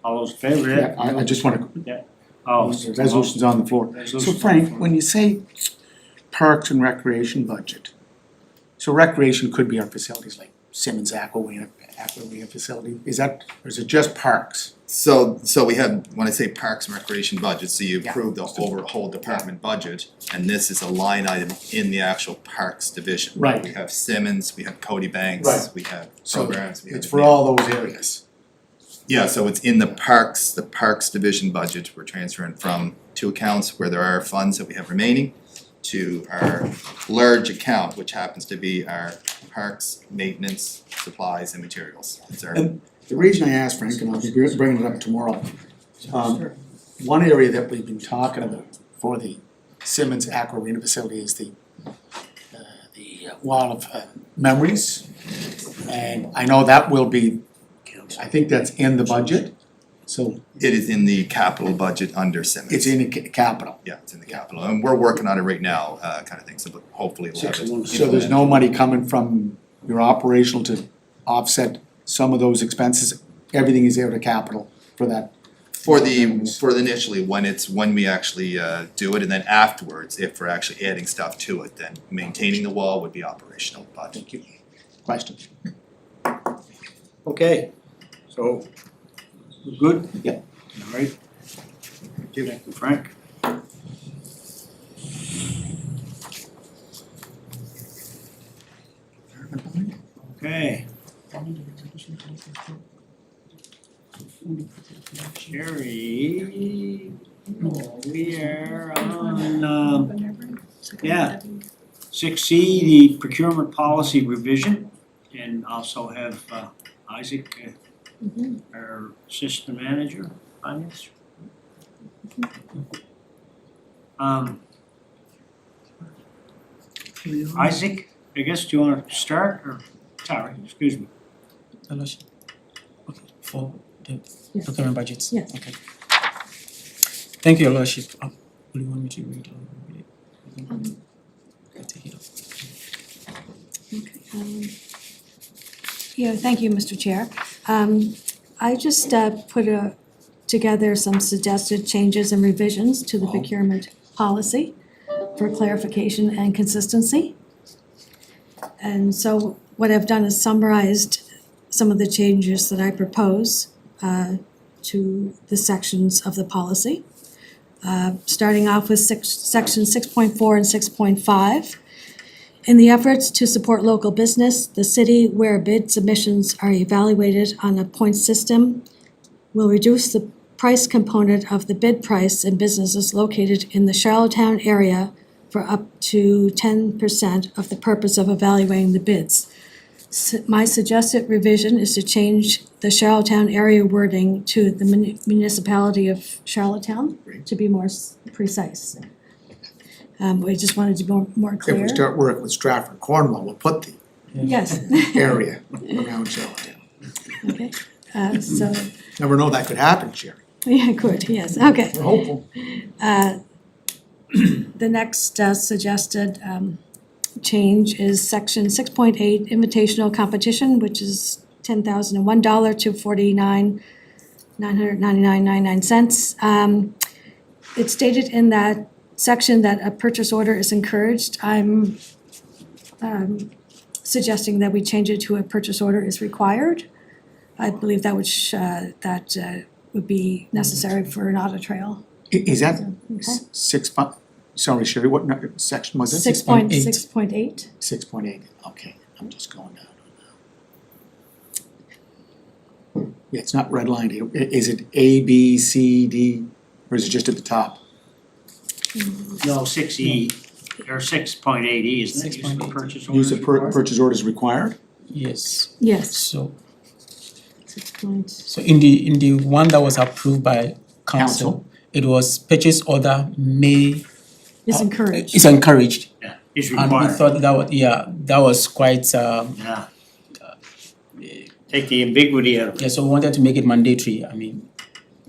All those in favor? Yeah, I just wanna, Oh. the resolution's on the floor. So Resolution's on the Frank, floor. when you say parks and recreation budget, so recreation could be our facilities like Simmons Aquarina facility, is that, or is it just parks? So we have, when I say parks and recreation budget, so you approve the whole department budget, and this is a line item in the actual parks division. Right. We have Simmons, we have Cody Banks, Right. we have So programs, we have. it's for all those areas. Yeah, so it's in the parks division budget, we're transferring from two accounts where there are funds that we have remaining to our large account, which happens to be our parks, maintenance, supplies and materials. It's our, And the reason I asked, Frank, and I'll be bringing it up tomorrow, one area that we've been talking about for the Simmons Aquarina facility is the Wall of Memories. And I know that will be, I think that's in the budget, so it is in the capital budget under Simmons. it's in the capital. Yeah, it's in the capital, and we're working on it right now, kind of thing, so but hopefully we'll have it. So there's no money coming from your operational to offset some of those expenses, everything is there to capital for that. For initially, when we actually do it, and then afterwards, if we're actually adding stuff to it, then maintaining the wall would be operational, but. Thank you. Question? Okay, so, we're good? Yeah. All right. Thank you, Frank. Okay. Sherry, we are on, 6C, the procurement policy revision, and also have Isaac, our assistant manager, finance. Isaac, I guess, do you wanna start, or, sorry, excuse me. Okay, for the procurement budgets? Yes. Okay. Thank you, Your Lordship. What do you want me to read or read it? I'll take it off. Okay, yeah, thank you, Mr. Chair. I just put together some suggested changes and revisions to the procurement policy for clarification and consistency. And so what I've done is summarized some of the changes that I propose to the sections of the policy. Starting off with section 6.4 and 6.5. In the efforts to support local business, the city, where bid submissions are evaluated on a points system, will reduce the price component of the bid price in businesses located in the Charlottetown area for up to 10% of the purpose of evaluating the bids. My suggested revision is to change the Charlottetown area wording to the municipality of Charlottetown, to be more precise. We just wanted to be more clear. If we start working with Stratford Cornwall, we'll put the Yes. area around Charlottetown. Okay, so, Never know that could happen, Sherry. yeah, good, yes, okay. We're hopeful. The next suggested change is section 6.8 invitational competition, which is $10,001 to $49,999.99. It's stated in that section that a purchase order is encouraged. I'm suggesting that we change it to a purchase order is required. I believe that would be necessary for an audit trail. Is that Okay. sorry, Sherry, what section was it? 6.8. 6.8, okay, I'm just going down. Yeah, it's not redlined here. Is it A, B, C, D, or is it just at the top? No, 6E, or 6.8E, isn't it? Use of 6.8. purchase Use orders of required? purchase orders required? Yes, Yes, so 6 point. so in the one that was approved by council, it was purchase order may Is encouraged. is encouraged. Yeah, is And we required, thought that was quite yeah. Take the ambiguity out of it. yeah, so we wanted to make it mandatory, I mean,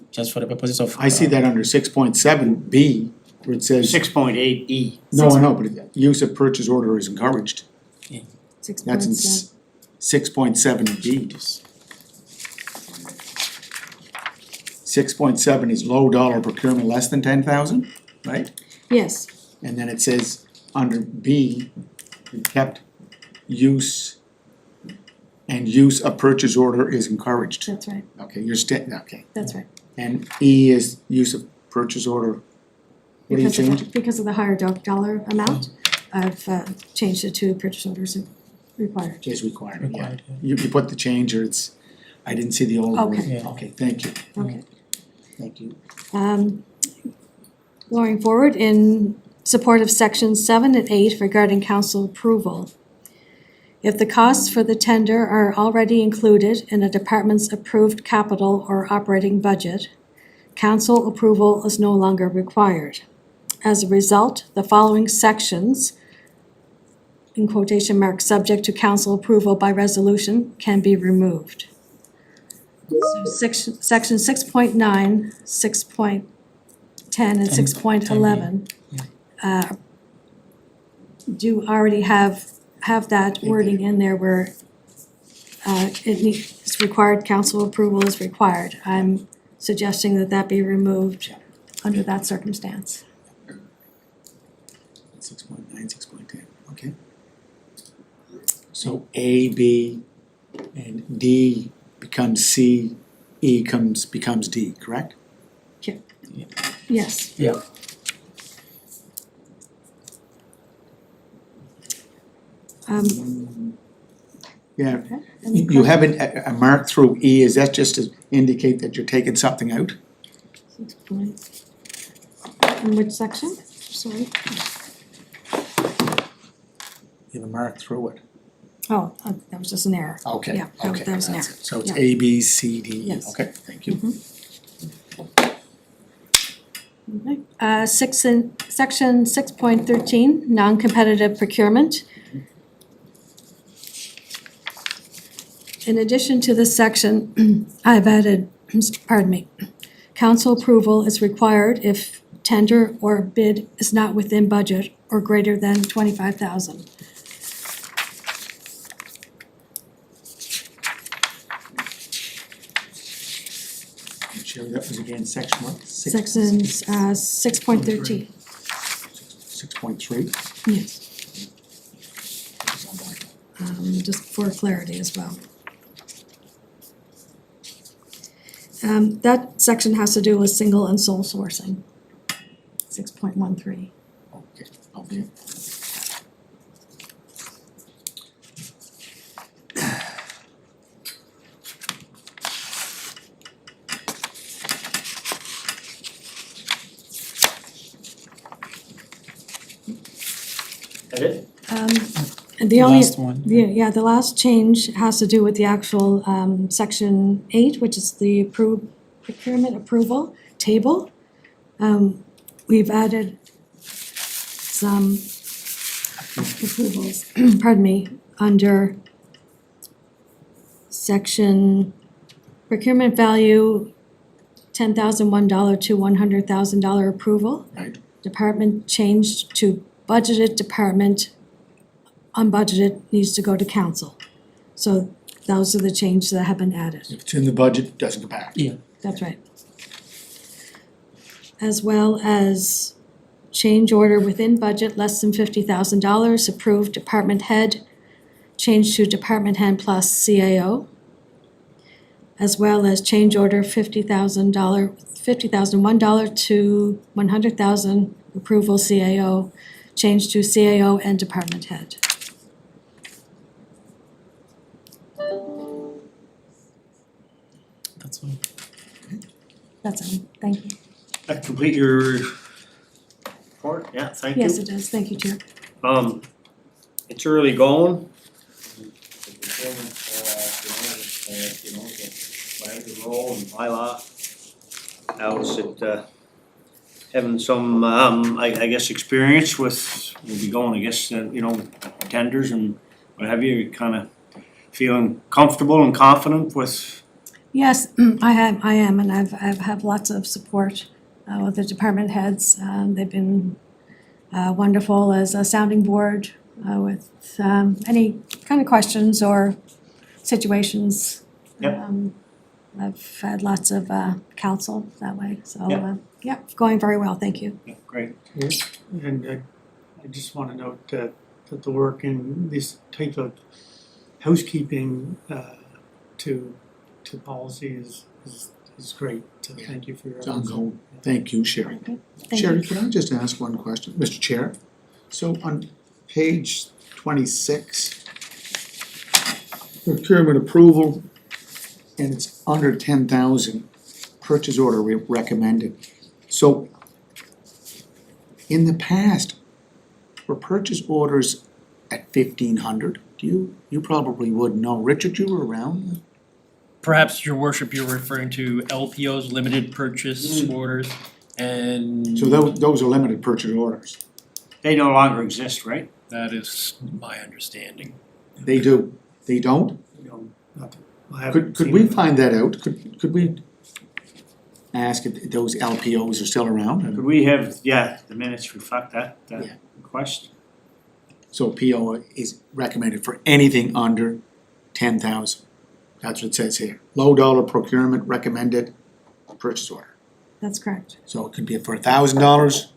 just for the purposes of. I see that under 6.7B, where it says, 6.8E. no, I know, but use of purchase order is encouraged. 6 That's in point 6.7B. 6.7 is low dollar procurement less than 10,000, right? Yes, And then it says under B, it kept use and use of purchase order is encouraged. that's right, Okay, okay. that's right. And E is use of purchase order. What do you change? Because of the higher dollar amount, I've changed it to purchase orders required. Is required, yeah. Required, yeah. You put the change or it's, I didn't see the old word. Okay. Yeah. Okay, thank you, Okay. thank you. Going forward, in support of sections 7 and 8 regarding council approval. If the costs for the tender are already included in a department's approved capital or operating budget, council approval is no longer required. As a result, the following sections, in quotation marks, subject to council approval by resolution, can be removed. So section 6.9, 6.10, and 6.11 do already have that wording in there where it's required, council approval is required. I'm suggesting that be removed under that circumstance. 6.9, 6.10, okay. So A, B, and D becomes C, E becomes D, correct? Yes. Yeah, Yeah, Any you have a mark through E, is that just to indicate that you're taking something out? 6 point. In which section? Sorry. You have a mark through it. Oh, that was just an error. Okay, Yeah, okay, that was an that's error. it. So it's Yeah. A, B, C, D, E, Yes. okay, thank you. Okay. Section 6.13, non-competitive procurement. In addition to this section, I've added, pardon me, council approval is required if tender or bid is not within budget or greater than 25,000. Sherry, that was again section what? Sections 6.13. 6.3? Yes. Just for clarity as well. That section has to do with single and sole sourcing. 6.13. Okay, okay. That it? And the only, last one. yeah, the last change has to do with the actual section 8, which is the procurement approval table. We've added some approvals, pardon me, under section procurement value $10,001 to $100,000 approval. Right. Department changed to budgeted department unbudgeted needs to go to council. So those are the changes that have been added. If it's in the budget, it doesn't go back. That's right. As well as change order within budget less than $50,000, approved department head, change to department head plus CAO. As well as change order $50,001 to $100,000, approval CAO, change to CAO and department head. That's all. That's all, thank you. That complete your report? Yeah, thank you. Yes, it does, thank you, Chair. It's early going. The role and bylaw. How's it, having some, I guess, experience with, we'll be going, I guess, tenders and what have you, kinda feeling comfortable and confident with? Yes, I am, and I've had lots of support with the department heads. They've been wonderful as a sounding board with any kind of questions or situations. Yep. I've had lots of counsel that way, so Yep. yeah, going very well, thank you. Yeah, great. And I just wanna note that the work in this type of housekeeping to policy is great. So thank you for your. It's ongoing. Thank you, Sherry. Thank Sherry, you. can I just ask one question, Mr. Chair? So on page 26, procurement approval, and it's under 10,000, purchase order recommended. So in the past, were purchase orders at 1,500? You probably wouldn't know. Richard, you were around? Perhaps, your worship, you're referring to LPOs, limited purchase orders, and So those are limited purchase orders. They no longer exist, right? that is my understanding. They do. They don't? I haven't Could seen we it. find that out? Could we ask if those LPOs are still around? Could we have, the minutes reflect that Yeah. request? So PO is recommended for anything under 10,000. That's what it says here. Low dollar procurement recommended purchase order. That's correct, So it could be for $1,000,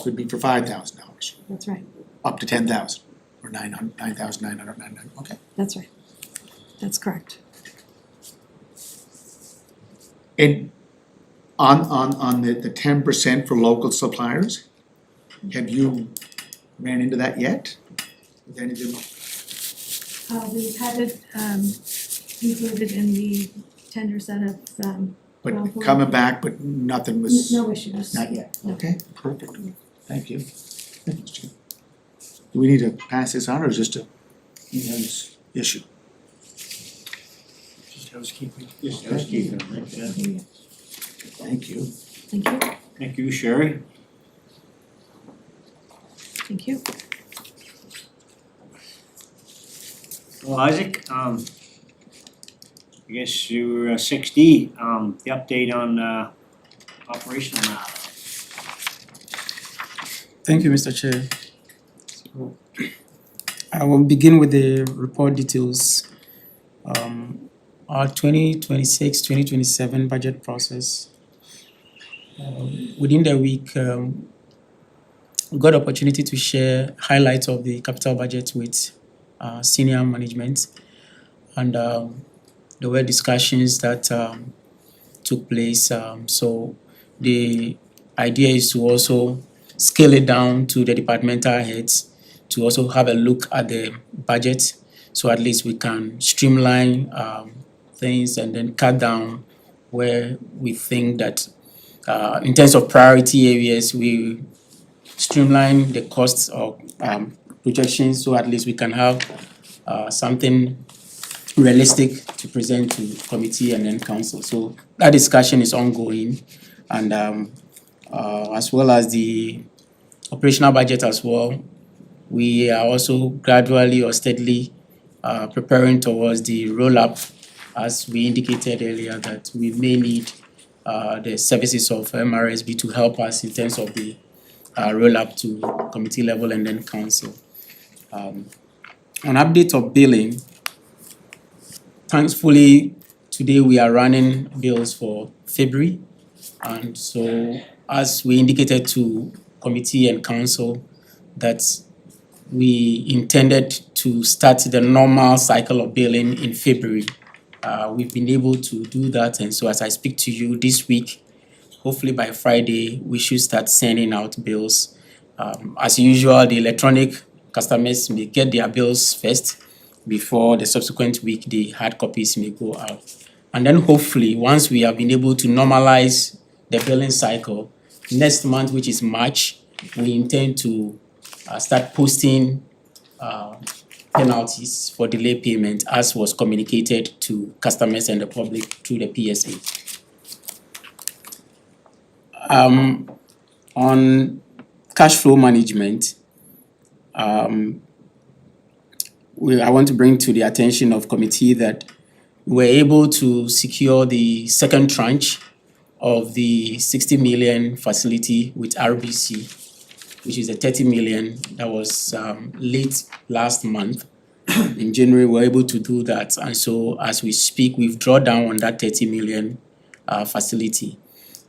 could be for $5,000, that's right, up to 10,000 or 9,999. Okay. that's right. That's correct. And on the 10% for local suppliers, have you ran into that yet? With any of them? We've had it included in the tenders that have But coming back, but nothing was, no issues. not yet. No. Okay, perfect. Thank you. Thank you, Mr. Chair. Do we need to pass this on or just a issue? Just housekeeping. Just housekeeping, right, yeah. Thank you. Thank you, Thank you, Sherry. thank you. Well, Isaac, I guess you're 6D, the update on operational matter. Thank you, Mr. Chair. So, I will begin with the report details. Our 2026-2027 budget process. Within the week, we got opportunity to share highlights of the capital budget with senior management, and there were discussions that took place. So the idea is to also scale it down to the departmental heads to also have a look at the budget, so at least we can streamline things and then cut down where we think that in terms of priority areas, we streamline the costs of projections, so at least we can have something realistic to present to committee and then council. So that discussion is ongoing, and as well as the operational budget as well, we are also gradually or steadily preparing towards the roll-up, as we indicated earlier, that we may need the services of MRSB to help us in terms of the roll-up to committee level and then council. on update of billing, thankfully, today we are running bills for February. And so, as we indicated to committee and council, that we intended to start the normal cycle of billing in February. We've been able to do that, and so as I speak to you this week, hopefully by Friday, we should start sending out bills. As usual, the electronic customers may get their bills first before the subsequent week, the hard copies may go out. And then hopefully, once we have been able to normalize the billing cycle, next month, which is March, we intend to start posting penalties for delay payment as was communicated to customers and the public through the PSA. On cash flow management, I want to bring to the attention of committee that we're able to secure the second tranche of the 60 million facility with RBC, which is a 30 million that was late last month. In January, we were able to do that. And so as we speak, we've drawn down on that 30 million facility.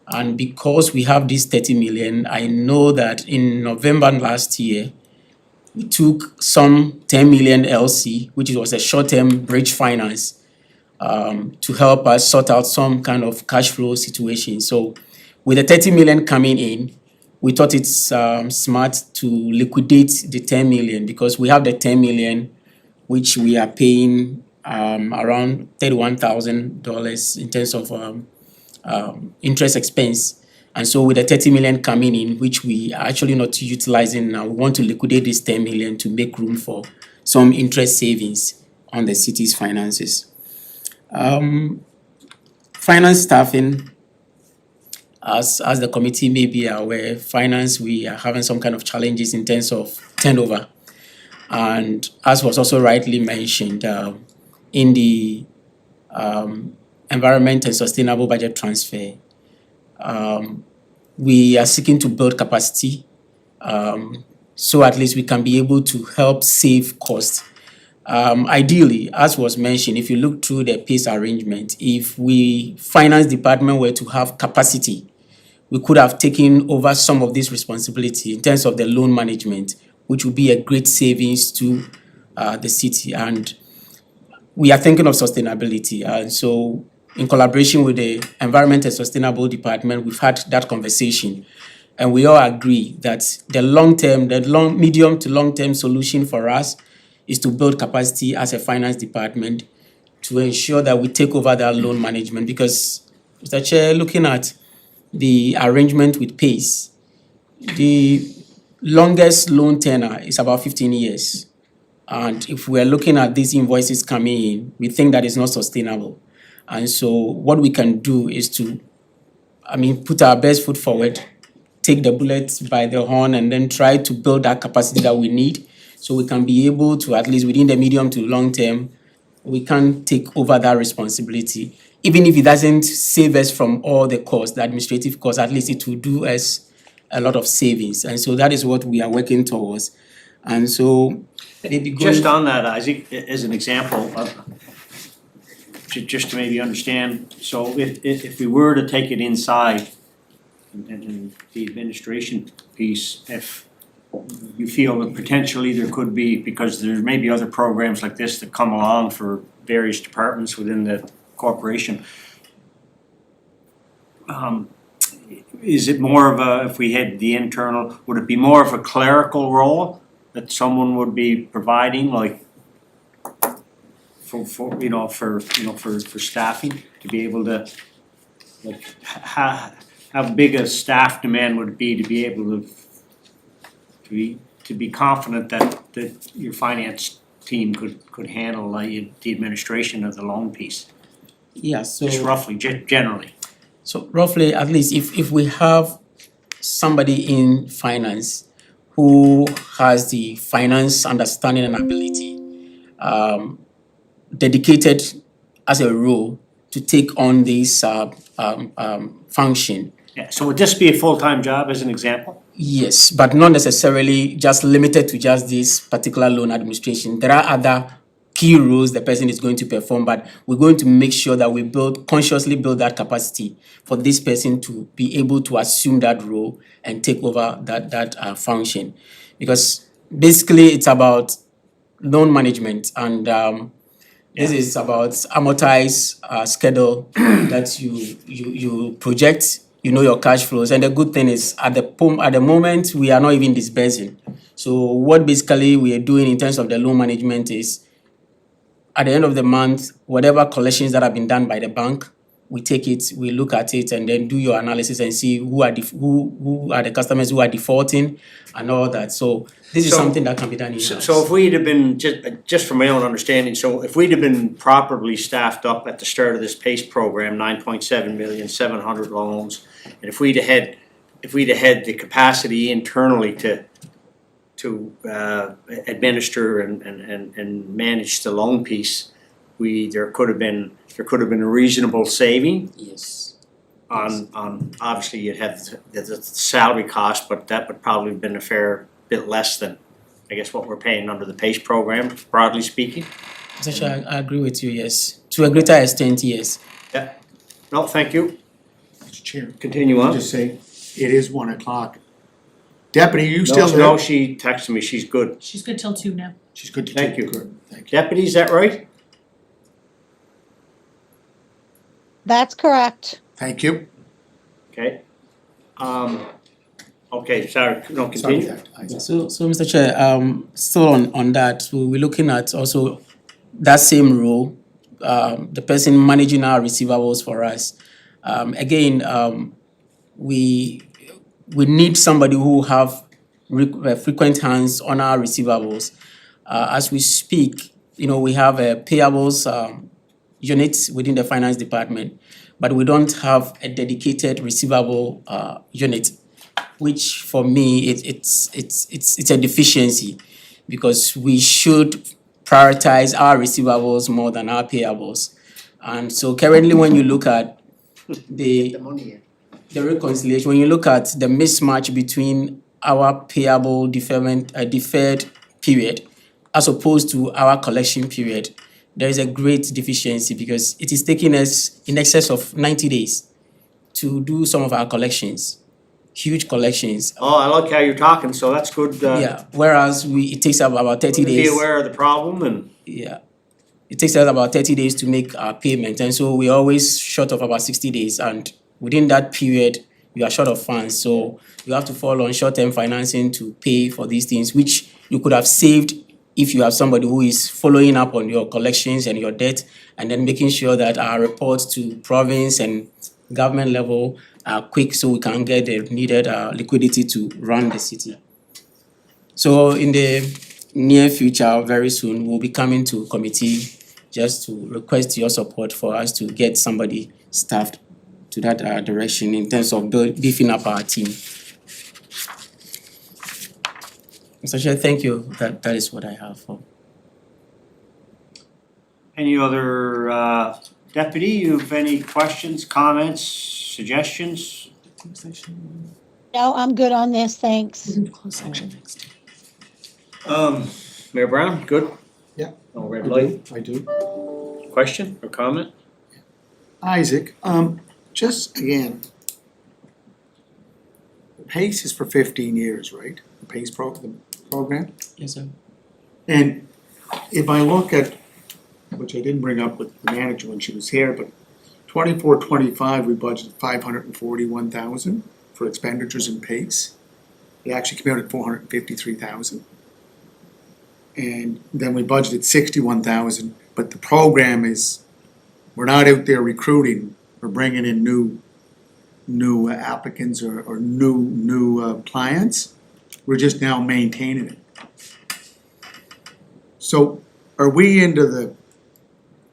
And because we have this 30 million, I know that in November last year, we took some 10 million LC, which was a short-term bridge finance, to help us sort out some kind of cash flow situation. So with the 30 million coming in, we thought it's smart to liquidate the 10 million because we have the 10 million, which we are paying around $31,000 in terms of interest expense. And so with the 30 million coming in, which we are actually not utilizing now, we want to liquidate this 10 million to make room for some interest savings on the city's finances. Finance staffing, as the committee may be aware, finance, we are having some kind of challenges in terms of turnover. And as was also rightly mentioned, in the environment and sustainable budget transfer, we are seeking to build capacity, so at least we can be able to help save costs. Ideally, as was mentioned, if you look through the PACE arrangement, if we finance department were to have capacity, we could have taken over some of this responsibility in terms of the loan management, which would be a great savings to the city. And we are thinking of sustainability. And so in collaboration with the Environment and Sustainable Department, we've had that conversation. And we all agree that the medium to long-term solution for us is to build capacity as a finance department to ensure that we take over that loan management. Because, Mr. Chair, looking at the arrangement with PACE, the longest loan tenor is about 15 years. And if we're looking at these invoices coming in, we think that is not sustainable. And so what we can do is to, put our best foot forward, take the bullets by the horn, and then try to build that capacity that we need so we can be able to, at least within the medium to long term, we can take over that responsibility. Even if it doesn't save us from all the costs, the administrative costs, at least it will do us a lot of savings. And so that is what we are working towards. And so maybe just on that, Isaac, as an example, just to maybe understand, so if we were to take it inside and the administration piece, if you feel that potentially there could be, because there may be other programs like this that come along for various departments within the corporation, is it more of a, if we had the internal, would it be more of a clerical role that someone would be providing, like for staffing, to be able to, like, how big a staff demand would it be to be able to be confident that your finance team could handle the administration of the loan piece? Yeah, so Just roughly, generally. So roughly, at least if we have somebody in finance who has the finance understanding and ability, dedicated as a role to take on this function. Yeah, so would this be a full-time job as an example? Yes, but not necessarily just limited to just this particular loan administration. There are other key roles the person is going to perform, but we're going to make sure that we consciously build that capacity for this person to be able to assume that role and take over that function. Because basically it's about loan management, and this is about amortized schedule that you project. You know your cash flows, and the good thing is at the moment we are not even disbursing. So what basically we are doing in terms of the loan management is, at the end of the month, whatever collections that have been done by the bank, we take it, we look at it, and then do your analysis and see who are the customers who are defaulting and all that. So this is So- something that can be done in-house. So if we'd have been, just from my own understanding, so if we'd have been properly staffed up at the start of this PACE program, 9.7 million, 700 loans, and if we'd have had the capacity internally to administer and manage the loan piece, there could have been a reasonable saving Yes. on obviously you'd have the salary cost, but that would probably have been a fair bit less than, I guess, what we're paying under the PACE program, broadly speaking. Essentially, I agree with you, yes. To a greater extent, yes. No, thank you. Mr. Chair, Continue I'll on. just say, it is 1 o'clock. Deputy, you still there? No, she texted me, she's good. She's good till 2 now. She's good to Thank take you. good. Thank you. Deputy, is that right? That's correct. Thank you. Okay. Okay, sorry, no, Sorry continue. for that, Isaac. So Mr. Chair, still on that, so we're looking at also that same role, the person managing our receivables for us. Again, we need somebody who have frequent hands on our receivables. As we speak, we have a payables unit within the finance department, but we don't have a dedicated receivable unit, which for me it's a deficiency, because we should prioritize our receivables more than our payables. And so currently, when you look at the reconciliation, when you look at the mismatch between our payable deferred period as opposed to our collection period, there is a great deficiency, because it is taking us in excess of 90 days to do some of our collections, huge collections. Oh, I like how you're talking, so that's good. Yeah, whereas it takes about 30 Be days. aware of the problem and. Yeah. It takes us about 30 days to make our payment, and so we're always short of about 60 days, and within that period, you are short of funds, so you have to fall on short-term financing to pay for these things, which you could have saved if you have somebody who is following up on your collections and your debt, and then making sure that our reports to province and government level are quick, so we can get the needed liquidity to run the city. So in the near future, very soon, we'll be coming to committee just to request your support for us to get somebody staffed to that direction in terms of beefing up our team. Mr. Chair, thank you. That is what I have for. Any other deputy, you have any questions, comments, suggestions? No, I'm good on this, thanks. Mayor Brown, good? Yeah. No red light, I do. question or comment? Isaac, just again, the PACE is for 15 years, right? The PACE program? Yes, sir. And if I look at, which I didn't bring up with the manager when she was here, but 24-25, we budgeted 541,000 for expenditures in PACE. It actually came out at 453,000. And then we budgeted 61,000, but the program is, we're not out there recruiting, we're bringing in new applicants or new clients. We're just now maintaining it. So are we into the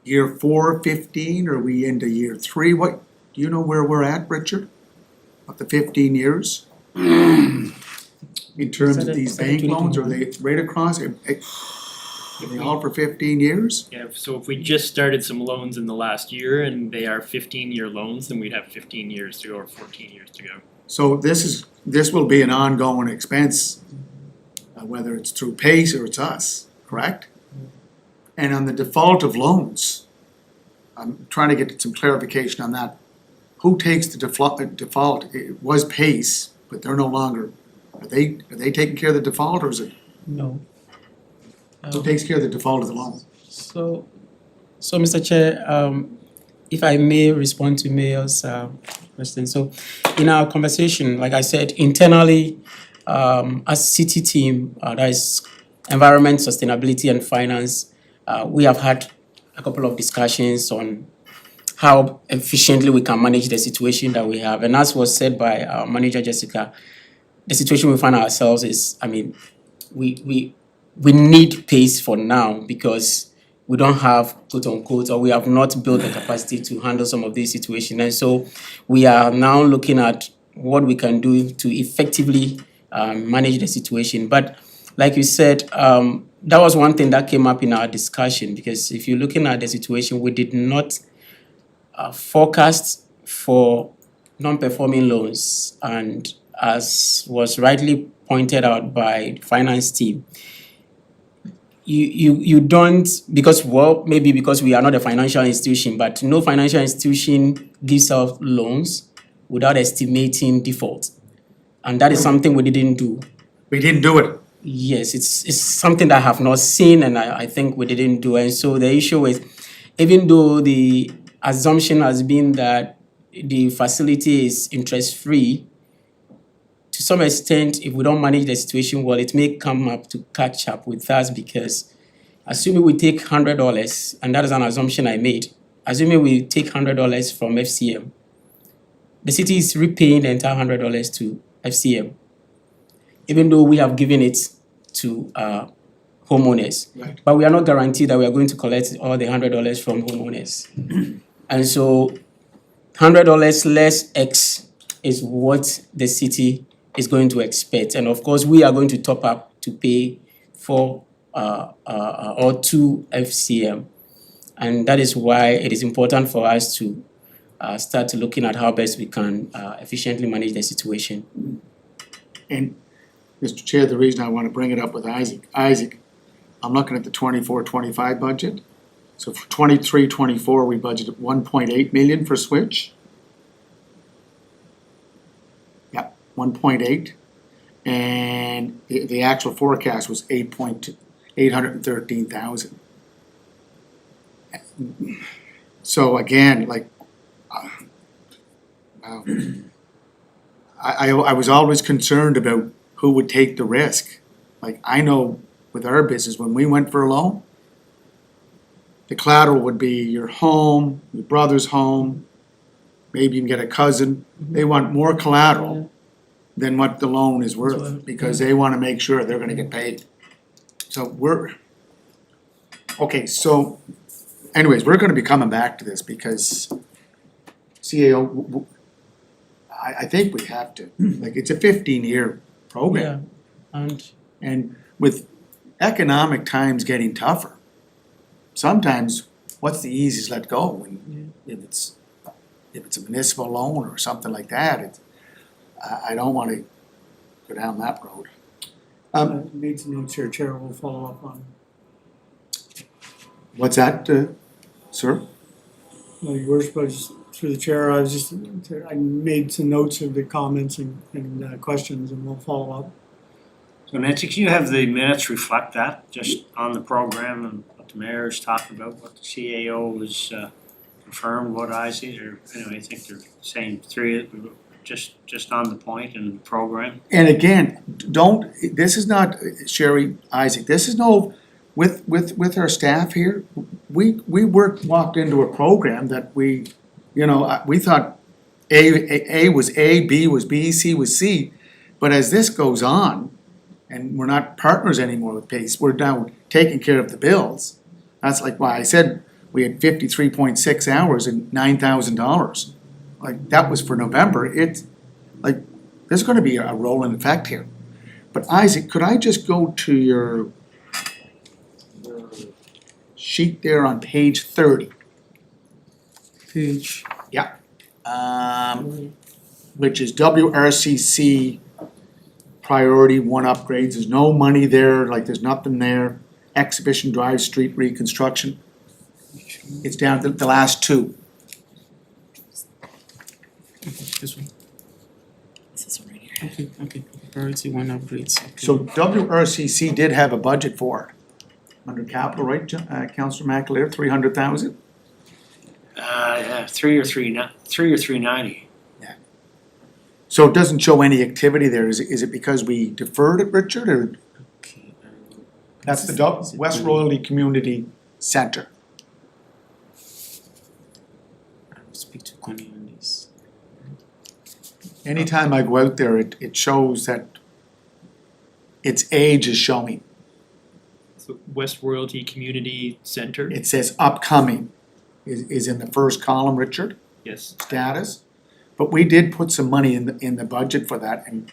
year 4, 15, or are we into year 3? What, do you know where we're at, Richard? Of the 15 years? In terms of these bank loans, are they right across? They all for 15 years? Yeah, so if we just started some loans in the last year and they are 15-year loans, then we'd have 15 years to go or 14 years to go. So this will be an ongoing expense, whether it's through PACE or it's us, correct? And on the default of loans, I'm trying to get some clarification on that. Who takes the default? It was PACE, but they're no longer. Are they taking care of the default, or is it, No. who takes care of the default of the loan? So Mr. Chair, if I may respond to Mayor's question. So in our conversation, like I said, internally, as city team, that is environment, sustainability and finance, we have had a couple of discussions on how efficiently we can manage the situation that we have. And as was said by our manager Jessica, the situation we find ourselves is, I mean, we need PACE for now because we don't have, quote unquote, or we have not built the capacity to handle some of these situations. And so we are now looking at what we can do to effectively manage the situation. But like you said, that was one thing that came up in our discussion, because if you're looking at the situation, we did not forecast for non-performing loans. And as was rightly pointed out by the finance team, you don't, because, well, maybe because we are not a financial institution, but no financial institution gives out loans without estimating default. And that is something we didn't do. We didn't do it. Yes, it's something that I have not seen, and I think we didn't do. And so the issue is, even though the assumption has been that the facility is interest-free, to some extent, if we don't manage the situation well, it may come up to catch up with us, because assuming we take $100, and that is an assumption I made, assuming we take $100 from FCM, the city is repaying the entire $100 to FCM, even though we have given it to homeowners. Right. But we are not guaranteed that we are going to collect all the $100 from homeowners. And so $100 less X is what the city is going to expect. And of course, we are going to top up to pay for or to FCM. And that is why it is important for us to start looking at how best we can efficiently manage the situation. And Mr. Chair, the reason I want to bring it up with Isaac, I'm looking at the 24-25 budget. So for 23-24, we budgeted 1.8 million for Switch. Yeah, 1.8. And the actual forecast was 813,000. So again, like, wow. I was always concerned about who would take the risk. Like, I know with our business, when we went for a loan, the collateral would be your home, your brother's home, maybe you can get a cousin. They want more collateral than what the loan is worth, because they want to make sure they're going to get paid. So so anyways, we're going to be coming back to this, because CAO, I think we have to, like, it's a 15-year program. Yeah, And with economic times getting tougher, sometimes what's the easiest let go? And if it's a municipal loan or something like that, I don't want to go down that road. Made some notes here, Chair, we'll follow up on. What's that, sir? No, yours was through the chair. I made some notes of the comments and questions, and we'll follow up. So Nancy, can you have the minutes reflect that, just on the program and what the mayor is talking about, what the CAO is confirmed, what I see, or anyway, I think they're saying three, just on the point and the program. And again, this is not, Sherry, Isaac, this is no, with our staff here, we walked into a program that we thought A was A, B was B, C was C, but as this goes on, and we're not partners anymore with PACE, we're now taking care of the bills. That's like why I said we had 53.6 hours and $9,000. Like, that was for November. It's like, there's gonna be a rolling effect here. But Isaac, could I just go to your sheet there on page 30. Page. Which is WRCC priority one upgrades, there's no money there, like there's nothing there. Exhibition Drive Street reconstruction. It's down to the last two. This one. This is right here. Okay, okay. Priority one upgrades. Okay. So WRCC did have a budget for it. Under capital, right, Councillor McAleer, 300,000? Yeah, 390. So it doesn't show any activity there, is it because we deferred it, Richard, or? Okay, That's the is it West Connie? Royalty Community Center. I will speak to Connie on this. Anytime I go out there, it shows that its age is showing. So West Royalty Community Center, It says upcoming is in the first column, Richard, yes. status. But we did put some money in the budget for that and.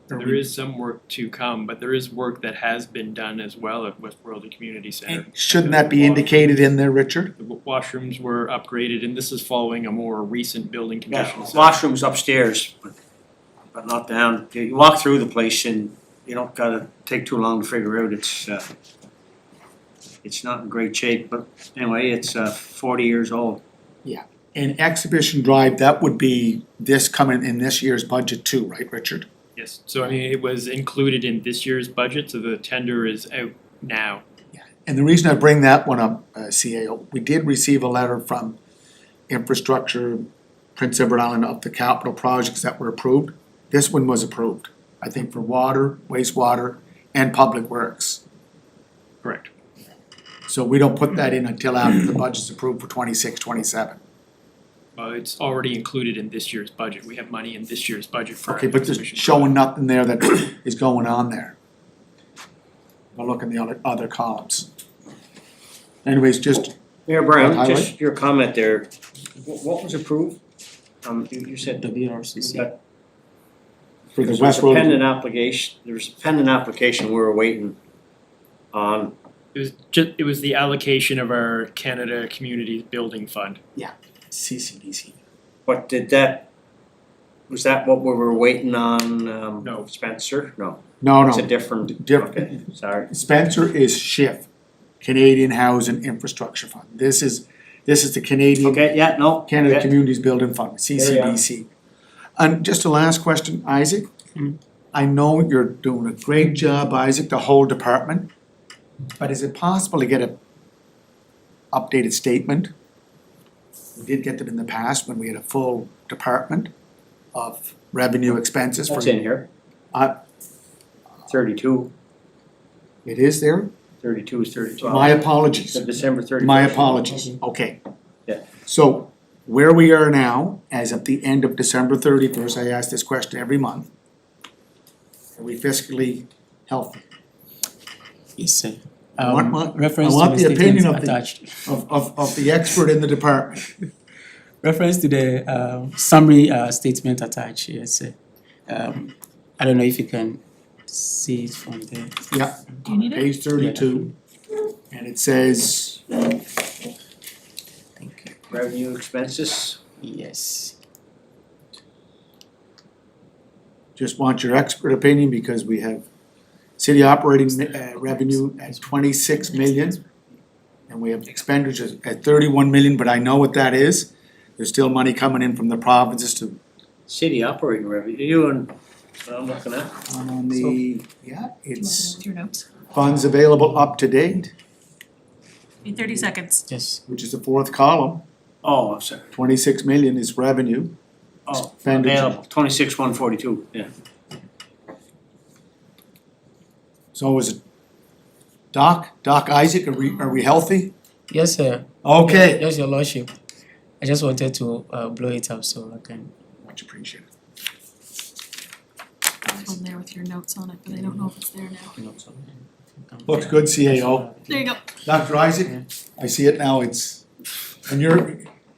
There is some work to come, but there is work that has been done as well at West Royalty Community Center. Shouldn't that be indicated in there, Richard? The washrooms were upgraded, and this is following a more recent building Yeah, conditions. washrooms upstairs, but not down. You walk through the place and you don't gotta take too long to figure out it's not in great shape, but anyway, it's 40 years old. And Exhibition Drive, that would be this coming in this year's budget too, right, Richard? Yes, so I mean, it was included in this year's budget, so the tender is out now. And the reason I bring that one up, CAO, we did receive a letter from Infrastructure, Prince Edward Island of the capital projects that were approved. This one was approved, I think for water, wastewater, and public works. Correct. So we don't put that in until after the budget's approved for 26, 27. It's already included in this year's budget. We have money in this year's budget for. Okay, but there's exhibition. showing nothing there that is going on there. I'll look in the other columns. Anyways, just, Mayor Brown, Highway? just your comment there, what was approved? You said WRCC. that for the there's West a Road. pending application, there's a pending application we were waiting on. It was the allocation of our Canada Communities Building Fund. CCDC. What did that, was that what we were waiting on, No. Spencer? No, No, it's a no, different, different. okay, sorry. Spencer is SHIF, Canadian Housing Infrastructure Fund. This is the Canadian, Okay, yeah, no. Canada yeah. Communities Building Fund, CCBC. And just a last question, Isaac. I know you're doing a great job, Isaac, the whole department. But is it possible to get a updated statement? We did get them in the past when we had a full department of revenue expenses for. That's in here. 32, It is there? 32 is 32. My apologies. So December 31st. My apologies, okay. Yeah. So where we are now, as of the end of December 31st, I ask this question every month. Are we fiscally healthy? Yes, sir. I want Reference I want to the opinion statement of the- attached. Of the expert in the department. Reference to the summary statement attached, yes, sir. I don't know if you can see it from there. Yeah, Do you need it? page 32. And it says, Thank you. Revenue expenses, Yes. just want your expert opinion because we have city operating revenue at 26 million. And we have expenditures at 31 million, but I know what that is. There's still money coming in from the provinces to, city operating revenue, you and, what I'm looking at. on the, yeah, it's With your notes. funds available up to date, In 30 seconds. Yes. which is the fourth column. Oh, I'm sorry. 26 million is revenue. Oh, Expenditure. available, 26,142, yeah. So is it Doc Isaac, are we healthy? Yes, sir. Okay. Yes, your lordship. I just wanted to blow it up so I can. Much appreciated. There's one there with your notes on it, but I don't know if it's there now. Looks good, CAO. There you go. Dr. Isaac, I see it now, it's, and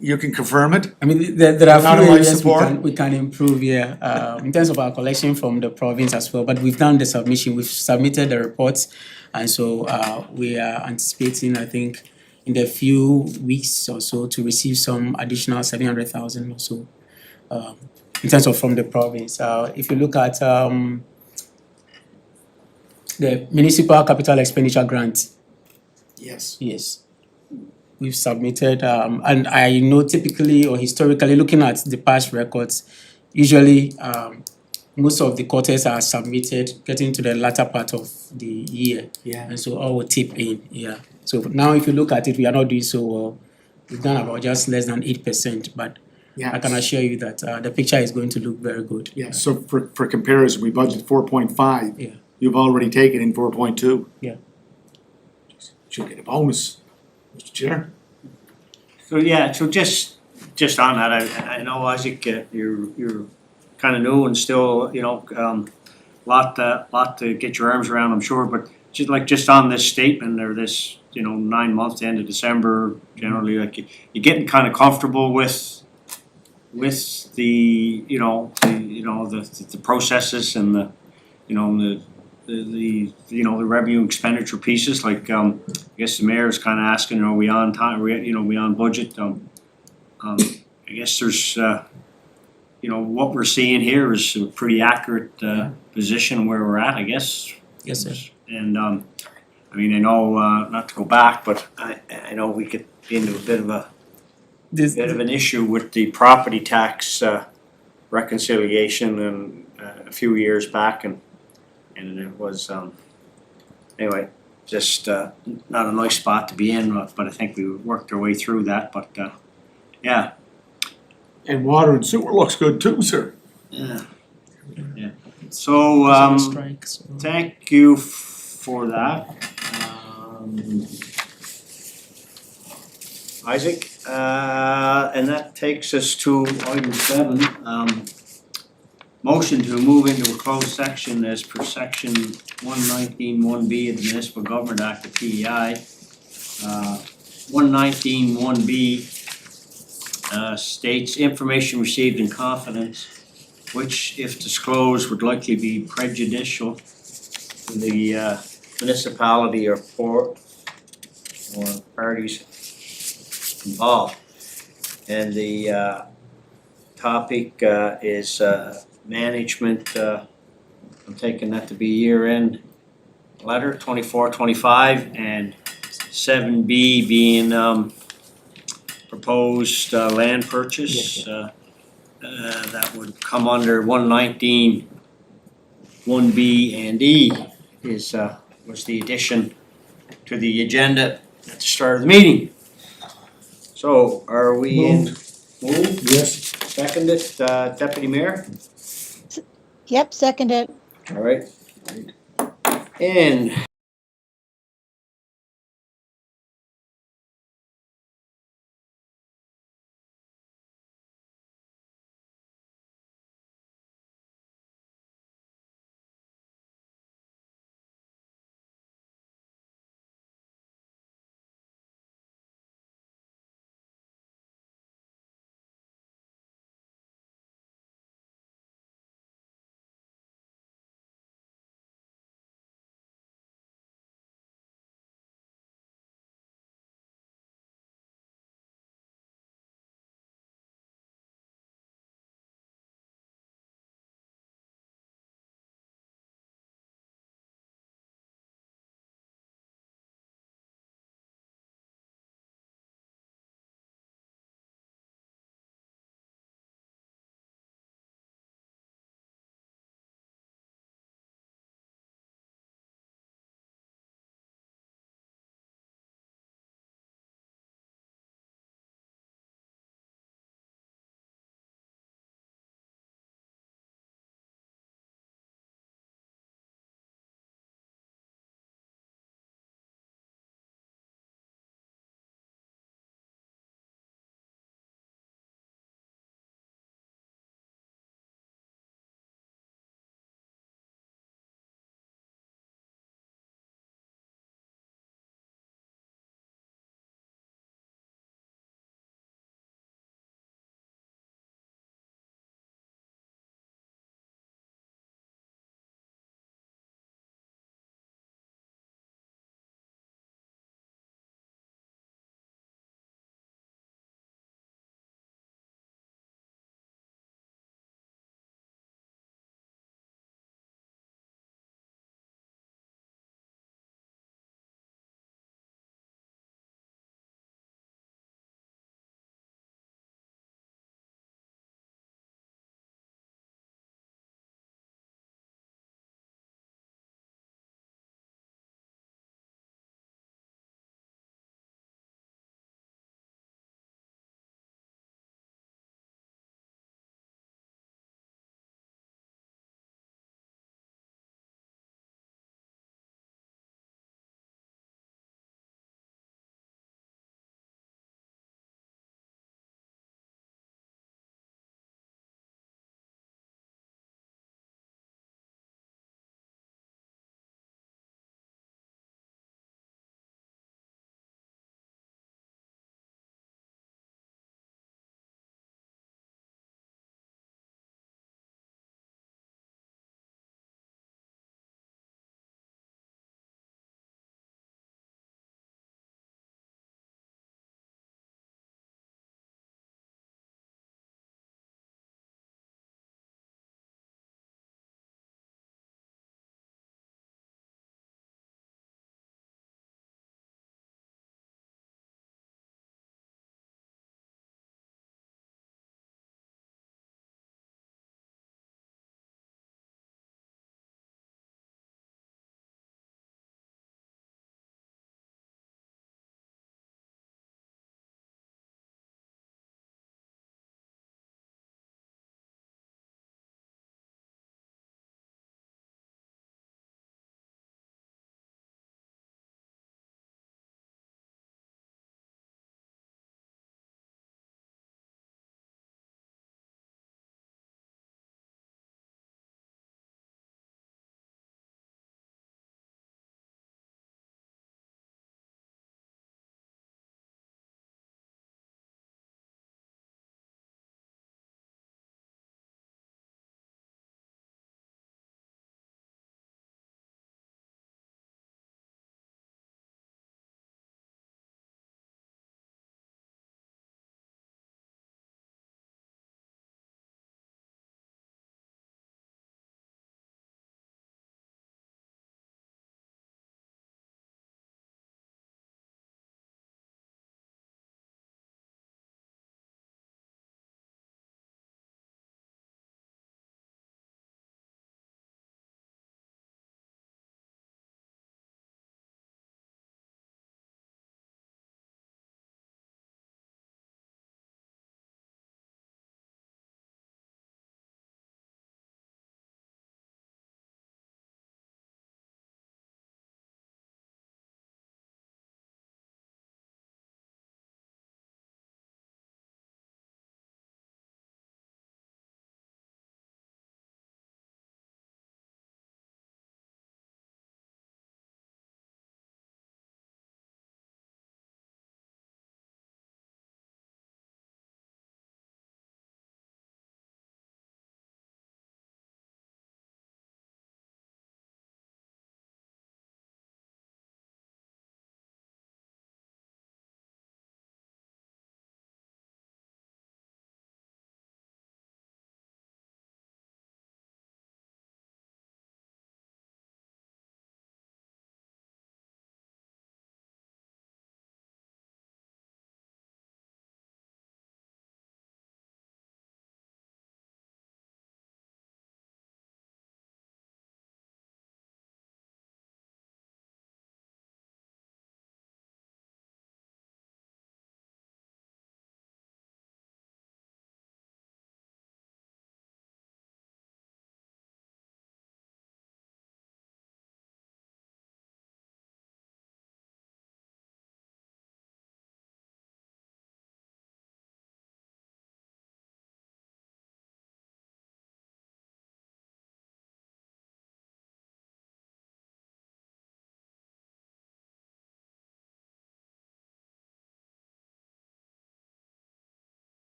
you can confirm it? I mean, there are Not few a life areas support? we can improve here, in terms of our collection from the province as well, but we've done the submission, we've submitted the reports. And so, we are anticipating, I think, in the few weeks or so to receive some additional 700,000 or so in terms of from the province. If you look at the municipal capital expenditure grant, Yes. yes, we've submitted, and I know typically or historically, looking at the past records, usually most of the quarters are submitted getting to the latter part of the year. Yeah. And so all will tip in, yeah. So now if you look at it, we are not doing so well. We've done about just less than 8%, but Yeah. I can assure you that the picture is going to look very good. Yeah, so for comparison, we budgeted 4.5. Yeah. You've already taken in 4.2. Yeah. Should get a bonus, Mr. Chair. So yeah, so just on that, I know Isaac, you're kind of new and still, lot to get your arms around, I'm sure, but just on this statement or this, 9 months to end of December, generally, like you're getting kind of comfortable with the, the processes and the revenue expenditure pieces, like, I guess the mayor is kind of asking, are we on time, we on budget? I guess there's, what we're seeing here is a pretty accurate, position where we're at, I guess. Yes, sir. And, I know, not to go back, but I know we could be into a bit of an issue with the property tax, reconciliation and, a few years back, and it was, anyway, just not a nice spot to be in, but I think we worked our way through that, but yeah. And water and sewer looks good too, sir. Yeah. So, Strike, so- thank you for that. Isaac, and that takes us to item 7, motion to move into a closed section as per section 119(1)B of the Municipal Government Act, the PEI. 119(1)B states information received in confidence, which if disclosed would likely be prejudicial to the municipality or port or parties involved. And the topic is management, I'm taking that to be year-end letter 24-25, and 7B being proposed land purchase. That would come under 119(1)B and E was the addition to the agenda at the start of the meeting. So are we in? Moved? Yes. Seconded, Deputy Mayor? Yep, second it. All right. And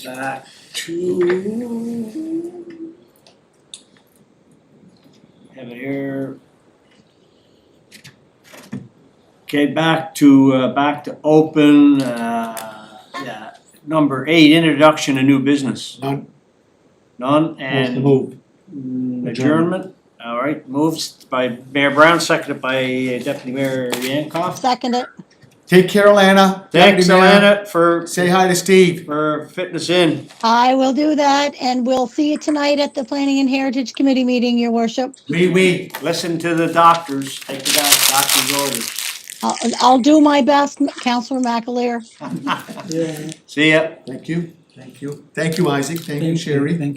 Back to. Have it here. Okay, back to open, yeah, number 8, introduction to new business. None. None, Motion to and move. adjournment, all right, moves by Mayor Brown, seconded by Deputy Mayor Yankoff. Second it. Take care, Alana. Thanks, Deputy Mayor. Alana, for Say hi to Steve. fitting us in. I will do that, and we'll see you tonight at the Planning and Heritage Committee meeting, your worship. We. Listen to the doctors, take the doctor's orders. I'll do my best, Councilor McAleer. See ya. Thank you. Thank you. Thank you, Isaac. Thank you, Sherry.